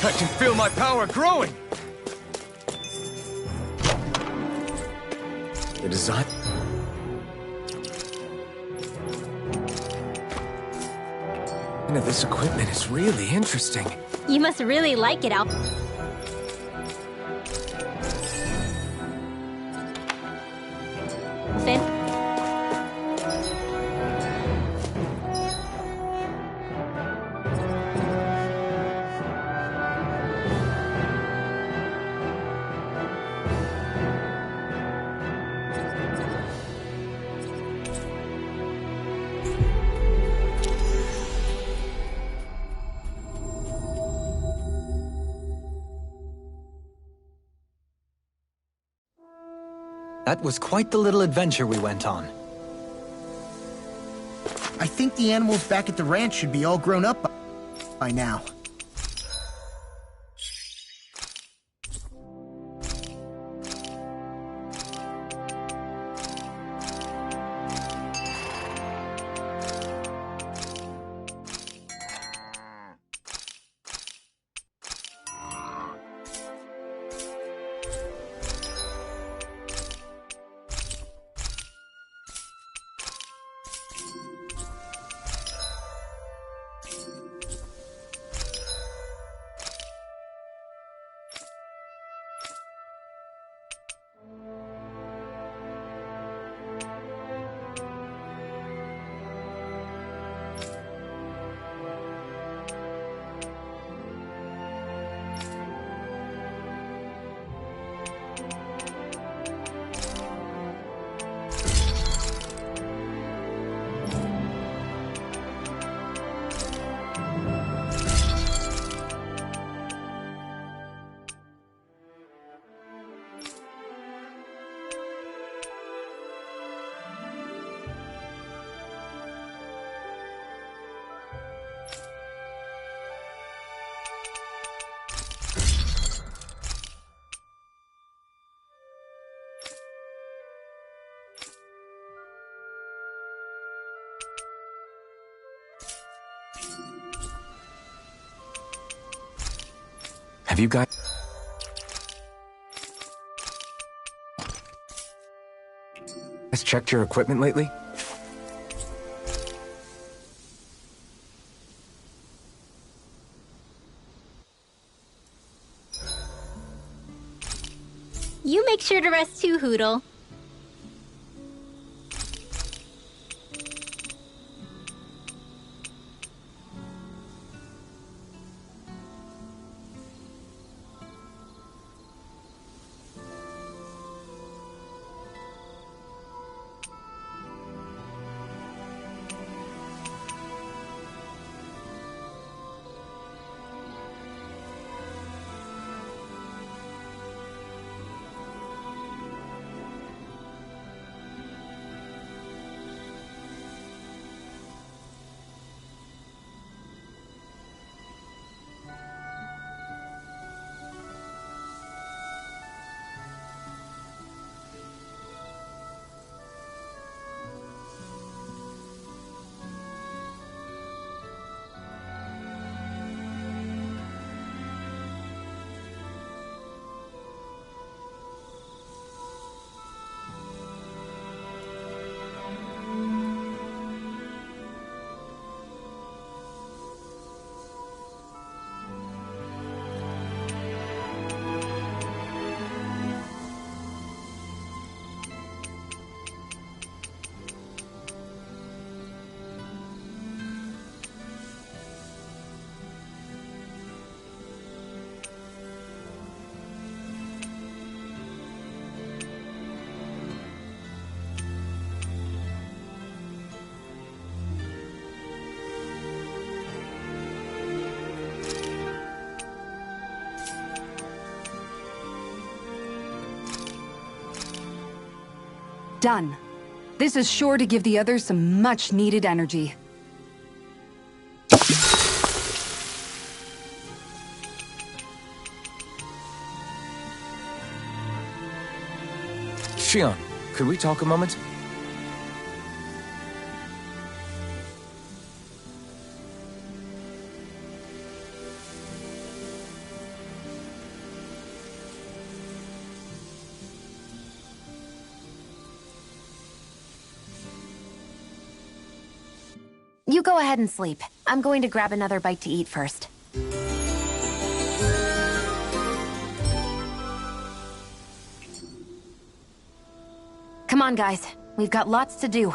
I can feel my power growing! The design... This equipment is really interesting. You must really like it, Al. Finn? That was quite the little adventure we went on. I think the animals back at the ranch should be all grown up by now. Have you guys checked your equipment lately? You make sure to rest too, Hootle. Done. This is sure to give the others some much-needed energy. Shion, could we talk a moment? You go ahead and sleep. I'm going to grab another bite to eat first. Come on, guys. We've got lots to do.